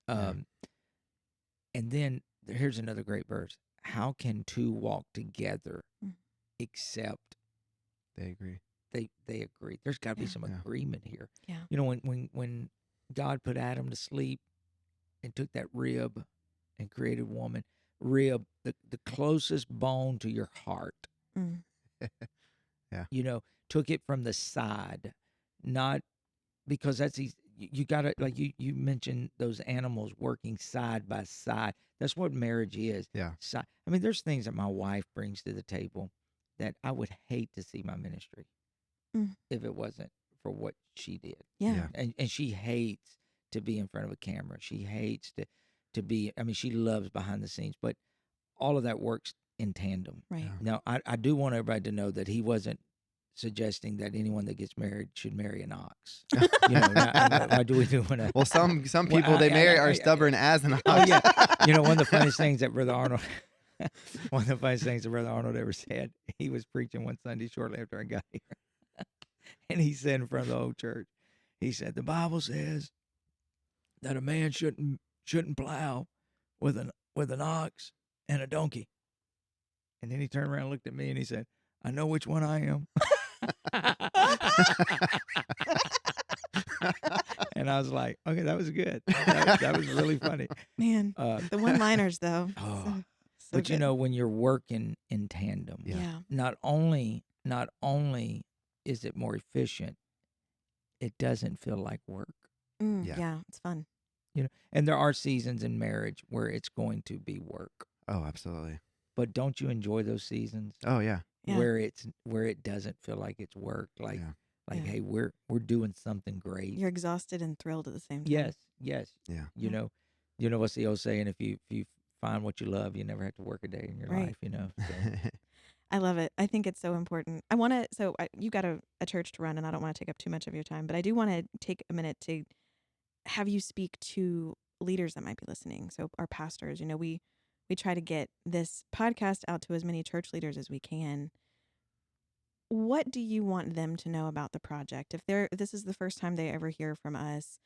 and then here's another great verse. How can two walk together except They agree. they agree? There's got to be some agreement here. Yeah. When God put Adam to sleep and took that rib and created woman, rib, the closest bone to your heart. Took it from the side, not because that's easy. You got to, like you mentioned, those animals working side by side. That's what marriage is. Yeah. I mean, there's things that my wife brings to the table that I would hate to see my ministry if it wasn't for what she did. Yeah. And she hates to be in front of a camera. She hates to be, I mean, she loves behind the scenes, but all of that works in tandem. Right. Now, I do want everybody to know that he wasn't suggesting that anyone that gets married should marry an ox. Why do we do want to? Well, some people they marry are stubborn as an ox. Oh yeah, one of the funniest things that Brother Arnold, ever said. He was preaching one Sunday shortly after I got here, and he said in front of the whole church, he said, "The Bible says that a man shouldn't plow with an ox and a donkey." And then he turned around and looked at me and he said, "I know which one I am." And I was like, okay, that was good. That was really funny. Man, the one-liners though. So but good. when you're working in tandem, not only is it more efficient, it doesn't feel like work. Yeah, it's fun. And there are seasons in marriage where it's going to be work. Oh, absolutely. But don't you enjoy those seasons? Oh yeah. Where it doesn't feel like it's work, hey, we're doing something great. You're exhausted and thrilled at the same time. Yes. Yeah. You know what's the old saying? If you find what you love, you never have to work a day in your life. So. I love it. I think it's so important. I want to. So you got a church to run, and I don't want to take up too much of your time, but I do want to take a minute to have you speak to leaders that might be listening. So our pastors, we try to get this podcast out to as many church leaders as we can. What do you want them to know about the project? If this is the first time they ever hear from us,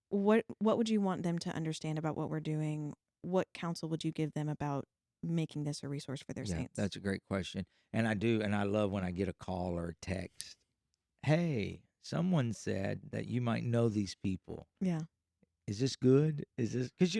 what would you want them to understand about what we're doing? What counsel would you give them about making this a resource for their saints? That's a great question. And I love when I get a call or a text. Hey, someone said that you might know these people. Yeah. Is this good? Is this, because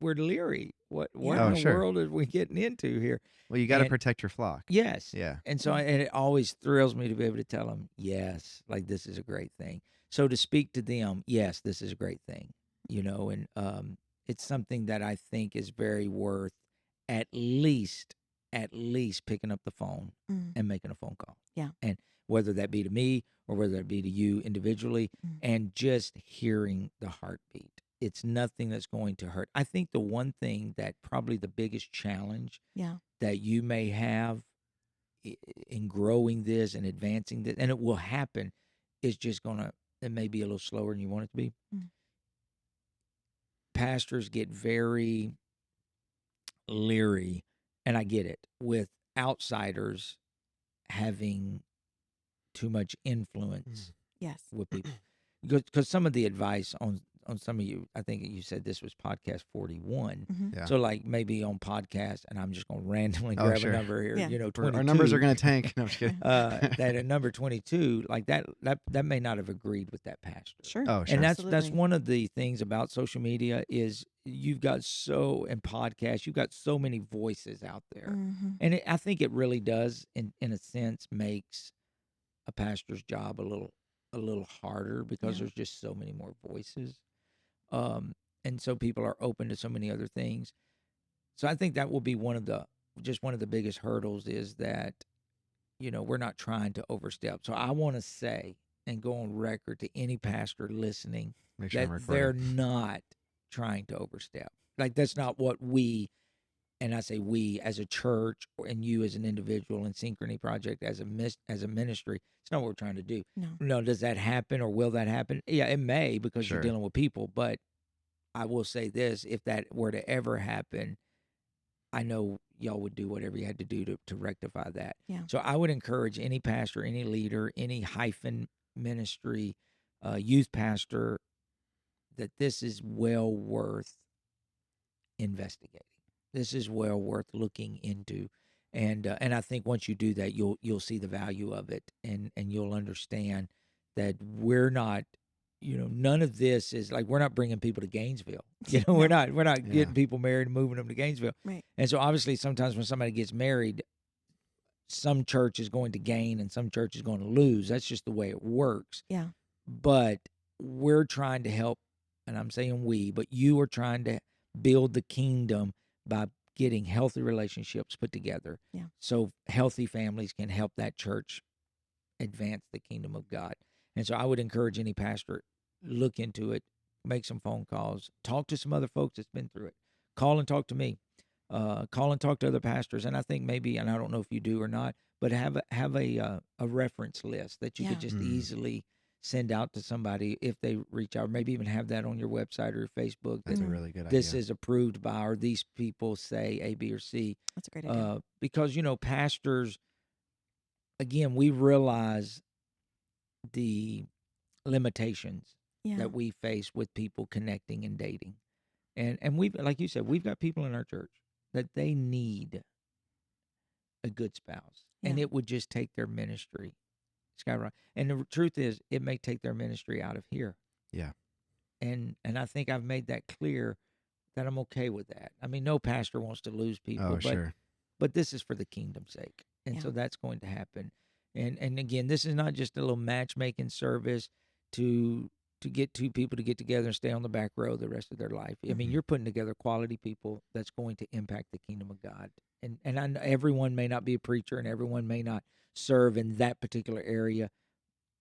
we're leery. What in the world are we getting into here? Well, you got to protect your flock. Yes. Yeah. And so and it always thrills me to be able to tell them, yes, like this is a great thing. So to speak to them, yes, this is a great thing, and it's something that I think is very worth at least picking up the phone and making a phone call. Yeah. And whether that be to me or whether it be to you individually, and just hearing the heartbeat. it's nothing that's going to hurt. I think the one thing that probably the biggest challenge Yeah. that you may have in growing this and advancing this, and it will happen, is just it may be a little slower than you want it to be. Mm. Pastors get very leery, and I get it, with outsiders having too much influence Yes. with people. Because some of the advice on some of you, I think you said this was podcast 41. Mm-hmm. Yeah. So like maybe on podcast, and I'm just going to randomly Oh, grab sure. a number here, Yeah. 22. Our numbers are going to tank. No, I'm just kidding. That at number 22, like that may not have agreed with that pastor. Sure. Oh, sure. And that's Absolutely. one of the things about social media is you've got and podcasts, you've got so many voices out there. Mm-hmm. And I think it really does, in a sense, makes a pastor's job a little harder because Yeah. there's just so many more voices. And so people are open to so many other things. So I think that will be one of the biggest hurdles, is that, we're not trying to overstep. So I want to say and go on record to any pastor listening Make sure I'm that they're recording. not trying to overstep. Like, that's not what we, and I say we as a church, and you as an individual, and Synchrony Project as a ministry, it's not what we're trying to do. No. Does that happen, or will that happen? Yeah, it may, because Sure. you're dealing with people. But I will say this: if that were to ever happen, I know y'all would do whatever you had to do to rectify that. Yeah. So I would encourage any pastor, any leader, any hyphen ministry, youth pastor, that this is well worth investigating. This is well worth looking into. And I think once you do that, you'll see the value of it, and you'll understand that we're not, none of this is like, we're not bringing people to Gainesville. We're not Yeah. getting people married and moving them to Gainesville. Right. And so obviously sometimes when somebody gets married, some church is going to gain and some church is going to lose. That's just the way it works. Yeah. But we're trying to help, and I'm saying we, but you are trying to build the kingdom by getting healthy relationships put together. Yeah. So healthy families can help that church advance the kingdom of God. And so I would encourage any pastor, look into it, make some phone calls, talk to some other folks that's been through it. Call and talk to me. Call and talk to other pastors. And I think maybe, and I don't know if you do or not, but have a reference list that you could just easily send out to somebody if they reach out, or maybe even have that on your website or your Facebook. That's a really good This idea. is approved by, or these people say A, B, or C. That's a great idea. Because, pastors, again, we realize the limitations that we face with people connecting and dating. And we've, like you said, we've got people in our church that they need a good spouse. Yeah. And it would just take their ministry skyrocket. And the truth is, it may take their ministry out of here. Yeah. And I think I've made that clear, that I'm okay with that. I mean, no pastor wants to lose people. Oh, sure. But this is for the kingdom's sake. And so that's going to happen. And again, this is not just a little matchmaking service to get two people to get together and stay on the back row the rest of their life. I mean, you're putting together quality people that's going to impact the kingdom of God. And I know everyone may not be a preacher and everyone may not serve in that particular area,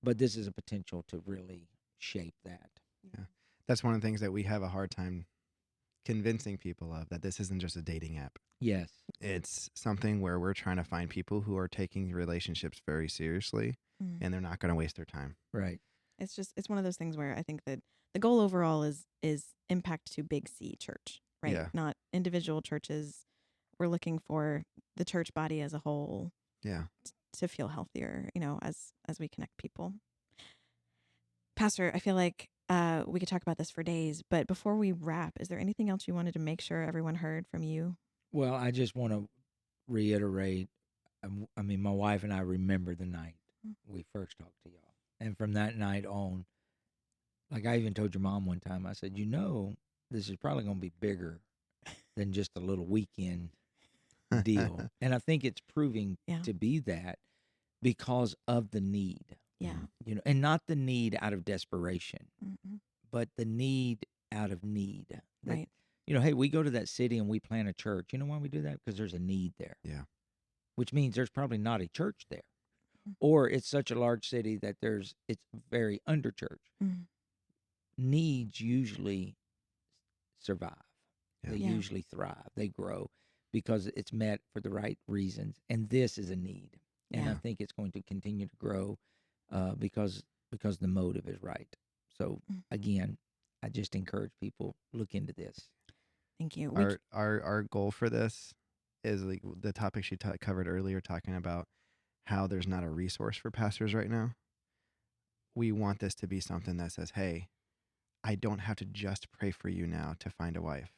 but this is a potential to really shape that. Yeah. That's one of the things that we have a hard time convincing people of, that this isn't just a dating app. Yes. It's something where we're trying to find people who are taking relationships very seriously, and they're not going to waste their time. Right. It's one of those things where I think that the goal overall is impact to Big C church, right? Yeah. Not individual churches. We're looking for the church body as a whole. Yeah. To feel healthier, as we connect people. Pastor, I feel like we could talk about this for days, but before we wrap, is there anything else you wanted to make sure everyone heard from you? Well, I just want to reiterate, I mean, my wife and I remember the night we first talked to y'all. And from that night on, like I even told your mom one time, I said, this is probably going to be bigger than just a little weekend deal. And I think it's proving to be that because of the need. Yeah. And not the need out of desperation, Mm-mm. but the need out of need. That, Right. Hey, we go to that city and we plant a church. You know why we do that? Because there's a need there. Yeah. Which means there's probably not a church there. Or it's such a large city that it's very under church. Mm. Needs usually survive. Yeah. They Yeah. usually thrive. They grow because it's met for the right reasons. And this is a need. And I Yeah. think it's going to continue to grow because the motive is right. So Mm. again, I just encourage people, look into this. Thank you. Our goal for this is like the topic she covered earlier, talking about how there's not a resource for pastors right now. We want this to be something that says, hey, I don't have to just pray for you now to find a wife.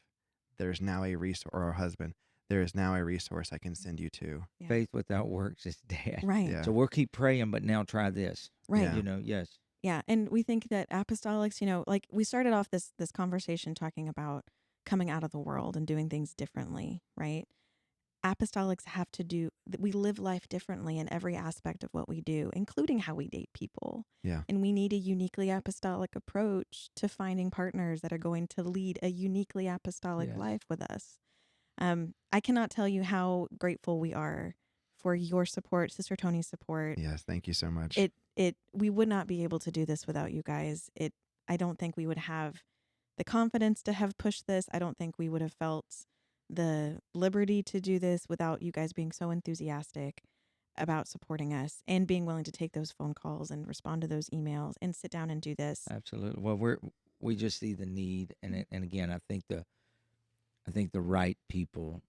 There's now a resource, or a husband. There is now a resource I can send you to. Yeah. Faith without works is dead. Right. Yeah. So we'll keep praying, but now try this. Right. Yeah. You know, yes. Yeah, and we think that apostolics, like we started off this conversation talking about coming out of the world and doing things differently, right? Apostolics have to we live life differently in every aspect of what we do, including how we date people. Yeah. And we need a uniquely apostolic approach to finding partners that are going to lead a uniquely apostolic Yes. life with us. I cannot tell you how grateful we are for your support, Sister Toney's support. Yes. Thank you so much. We would not be able to do this without you guys. I don't think we would have the confidence to have pushed this. I don't think we would have felt the liberty to do this without you guys being so enthusiastic about supporting us and being willing to take those phone calls and respond to those emails and sit down and do this. Absolutely. Well, we just see the need, and again, I think the right people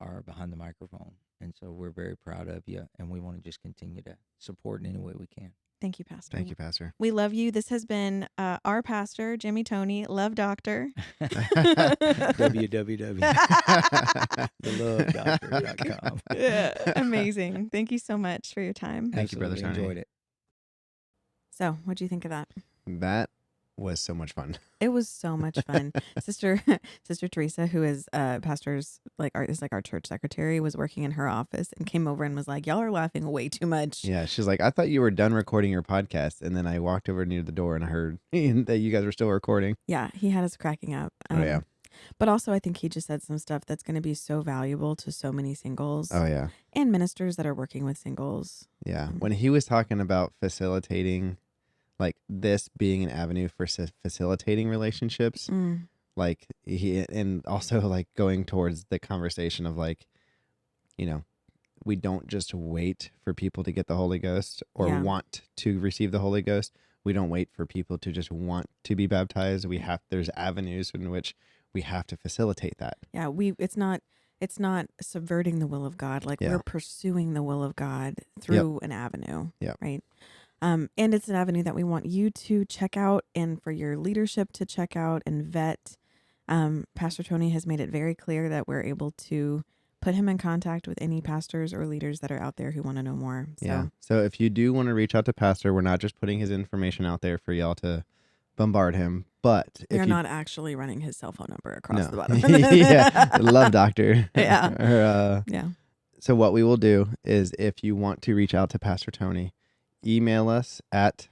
are behind the microphone, and so we're very proud of you, and we want to just continue to support in any way we can. Thank you, Pastor. Thank you, Pastor. We love you. This has been our pastor, Jimmy Toney, Love Doctor. www.thelovedoctor.com. Yeah, amazing. Thank you so much for your time. Thank you, Brother Absolutely Toney. enjoyed it. So, what'd you think of that? That was so much fun. It was so much fun. Sister Teresa, who is pastor's is our church secretary, was working in her office and came over and was like, "Y'all are laughing way too much." Yeah, she's like, I thought you were done recording your podcast, and then I walked over near the door and I heard that you guys were still recording. Yeah, he had us cracking up. Oh yeah. But also, I think he just said some stuff that's going to be so valuable to so many singles Oh yeah. and ministers that are working with singles. Yeah. When he was talking about facilitating, like this being an avenue for facilitating relationships, like and also like going towards the conversation of like, we don't just wait for people to get the Holy Ghost or want to receive the Holy Ghost. We don't wait for people to just want to be baptized. There's avenues in which we have to facilitate that. Yeah, it's not subverting the will of God. Like we're pursuing the will of God through an avenue. Yeah. Right. And it's an avenue that we want you to check out and for your leadership to check out and vet. Pastor Toney has made it very clear that we're able to put him in contact with any pastors or leaders that are out there who want to know more. So. Yeah. So if you do want to reach out to Pastor, we're not just putting his information out there for y'all to bombard him, but You're not actually running his cell phone number across the bottom. Yeah. Love Doctor. Yeah. Yeah. So what we will do is if you want to reach out to Pastor Toney, email us at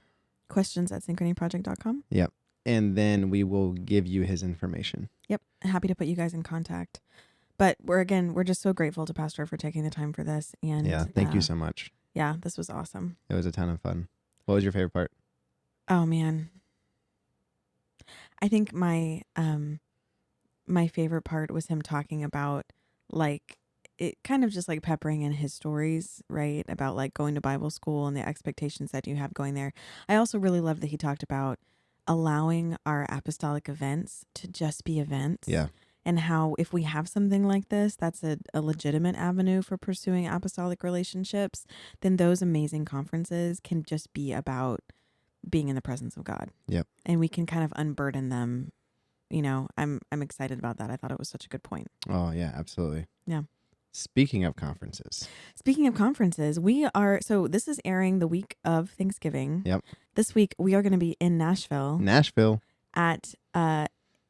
questions@synchronyproject.com. Yep. And then we will give you his information. Yep. Happy to put you guys in contact. But we're just so grateful to Pastor for taking the time for this. And yeah, thank you so much. Yeah, this was awesome. It was a ton of fun. What was your favorite part? Oh man. I think my favorite part was him talking about like it kind of just like peppering in his stories, right? About like going to Bible school and the expectations that you have going there. I also really love that he talked about allowing our apostolic events to just be events. Yeah. And how if we have something like this, that's a legitimate avenue for pursuing apostolic relationships, then those amazing conferences can just be about being in the presence of God. Yep. And we can kind of unburden them. I'm excited about that. I thought it was such a good point. Oh, yeah, absolutely. Yeah. Speaking of conferences, so this is airing the week of Thanksgiving. Yep. This week we are going to be in Nashville at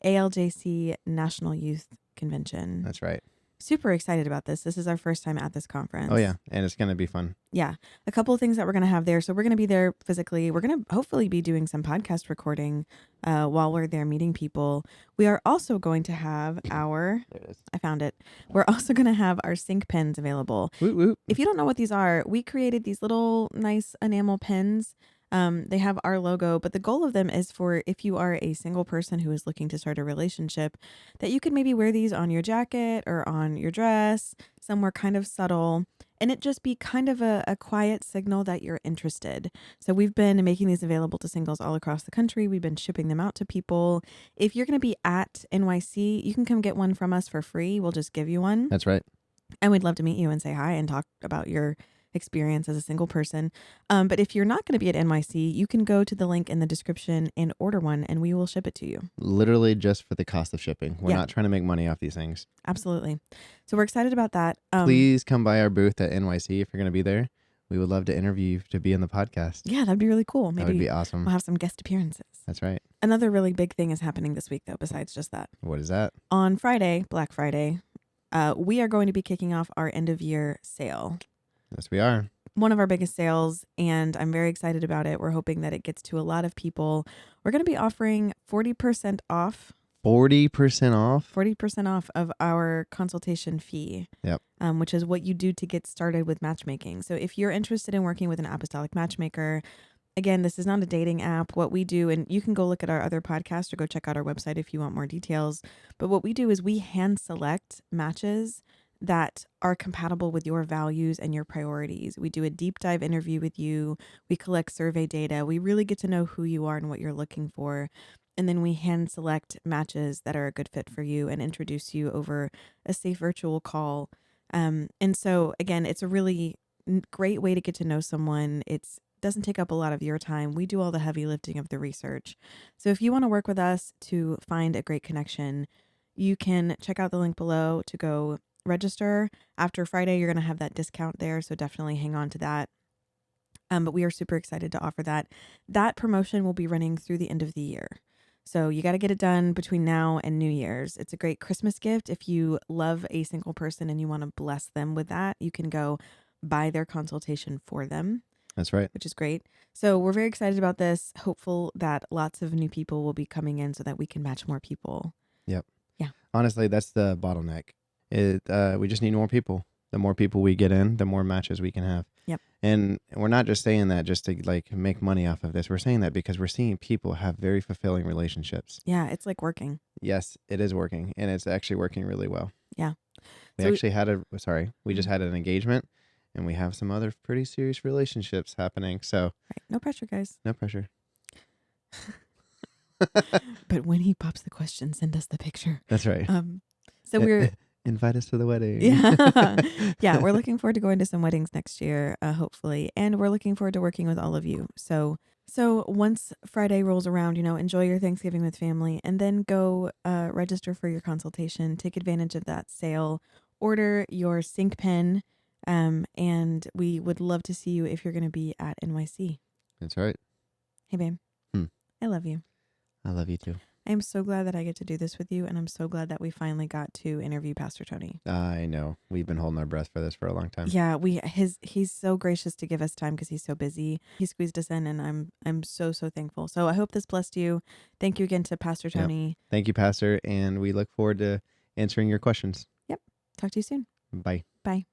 ALJC National Youth Convention. That's right. Super excited about this. This is our first time at this conference. Oh, yeah. And it's going to be fun. Yeah. A couple of things that we're going to have there. So we're going to be there physically. We're going to hopefully be doing some podcast recording while we're there meeting people. We are also going to have There it is. I found it. We're also going to have our Synchpins available. Woot, woot. If you don't know what these are, we created these little nice enamel pens They have our logo, but the goal of them is for if you are a single person who is looking to start a relationship, that you can maybe wear these on your jacket or on your dress, somewhere kind of subtle, and it just be kind of a quiet signal that you're interested. So we've been making these available to singles all across the country. We've been shipping them out to people. If you're going to be at NYC, you can come get one from us for free. We'll just give you one. That's right. And we'd love to meet you and say hi and talk about your experience as a single person. But if you're not going to be at NYC, you can go to the link in the description and order one, and we will ship it to you. Literally just for the cost of shipping. We're Yeah. not trying to make money off these things. Absolutely. So we're excited about that. Please come by our booth at NYC if you're going to be there. We would love to interview you to be in the podcast. Yeah, that'd be really cool. That would Maybe be awesome. we'll have some guest appearances. That's right. Another really big thing is happening this week, though, besides just that. What is that? On Friday, Black Friday, we are going to be kicking off our end of year sale. Yes, we are. One of our biggest sales, and I'm very excited about it. We're hoping that it gets to a lot of people. We're going to be offering 40% off. 40% off? 40% off of our consultation fee. Yep. Which is what you do to get started with matchmaking. So if you're interested in working with an apostolic matchmaker, again, this is not a dating app. What we do, and you can go look at our other podcast or go check out our website if you want more details. But what we do is we hand select matches that are compatible with your values and your priorities. We do a deep dive interview with you. We collect survey data. We really get to know who you are and what you're looking for. And then we hand select matches that are a good fit for you and introduce you over a safe virtual call. And so, again, it's a really great way to get to know someone. It doesn't take up a lot of your time. We do all the heavy lifting of the research. So if you want to work with us to find a great connection, you can check out the link below to go register. After Friday, you're going to have that discount there. So definitely hang on to that. But we are super excited to offer that. That promotion will be running through the end of the year. So you got to get it done between now and New Year's. It's a great Christmas gift. If you love a single person and you want to bless them with that, you can go buy their consultation for them. That's right. Which is great. So we're very excited about this. Hopeful that lots of new people will be coming in so that we can match more people. Yep. Yeah. Honestly, that's the bottleneck. We just need more people. The more people we get in, the more matches we can have. Yep. And we're not just saying that just to like make money off of this. We're saying that because we're seeing people have very fulfilling relationships. Yeah, it's like working. Yes, it is working, and it's actually working really well. Yeah. We So actually had we just had an engagement, and we have some other pretty serious relationships happening. So right. No pressure, guys. no pressure. But when he pops the question, send us the picture. That's right. So we're invite us to the wedding. Yeah. Yeah, we're looking forward to going to some weddings next year, hopefully. And we're looking forward to working with all of you. So once Friday rolls around, enjoy your Thanksgiving with family and then go register for your consultation. Take advantage of that sale. Order your Synchpin. And we would love to see you if you're going to be at NYC. That's right. Hey, babe. I love you. I love you too. I am so glad that I get to do this with you, and I'm so glad that we finally got to interview Pastor Toney. I know. We've been holding our breath for this for a long time. Yeah, he's so gracious to give us time because he's so busy. He squeezed us in, and I'm so thankful. So I hope this blessed you. Thank you again to Pastor Toney. Yep. Thank you, Pastor, and we look forward to answering your questions. Yep. Talk to you soon. Bye. Bye.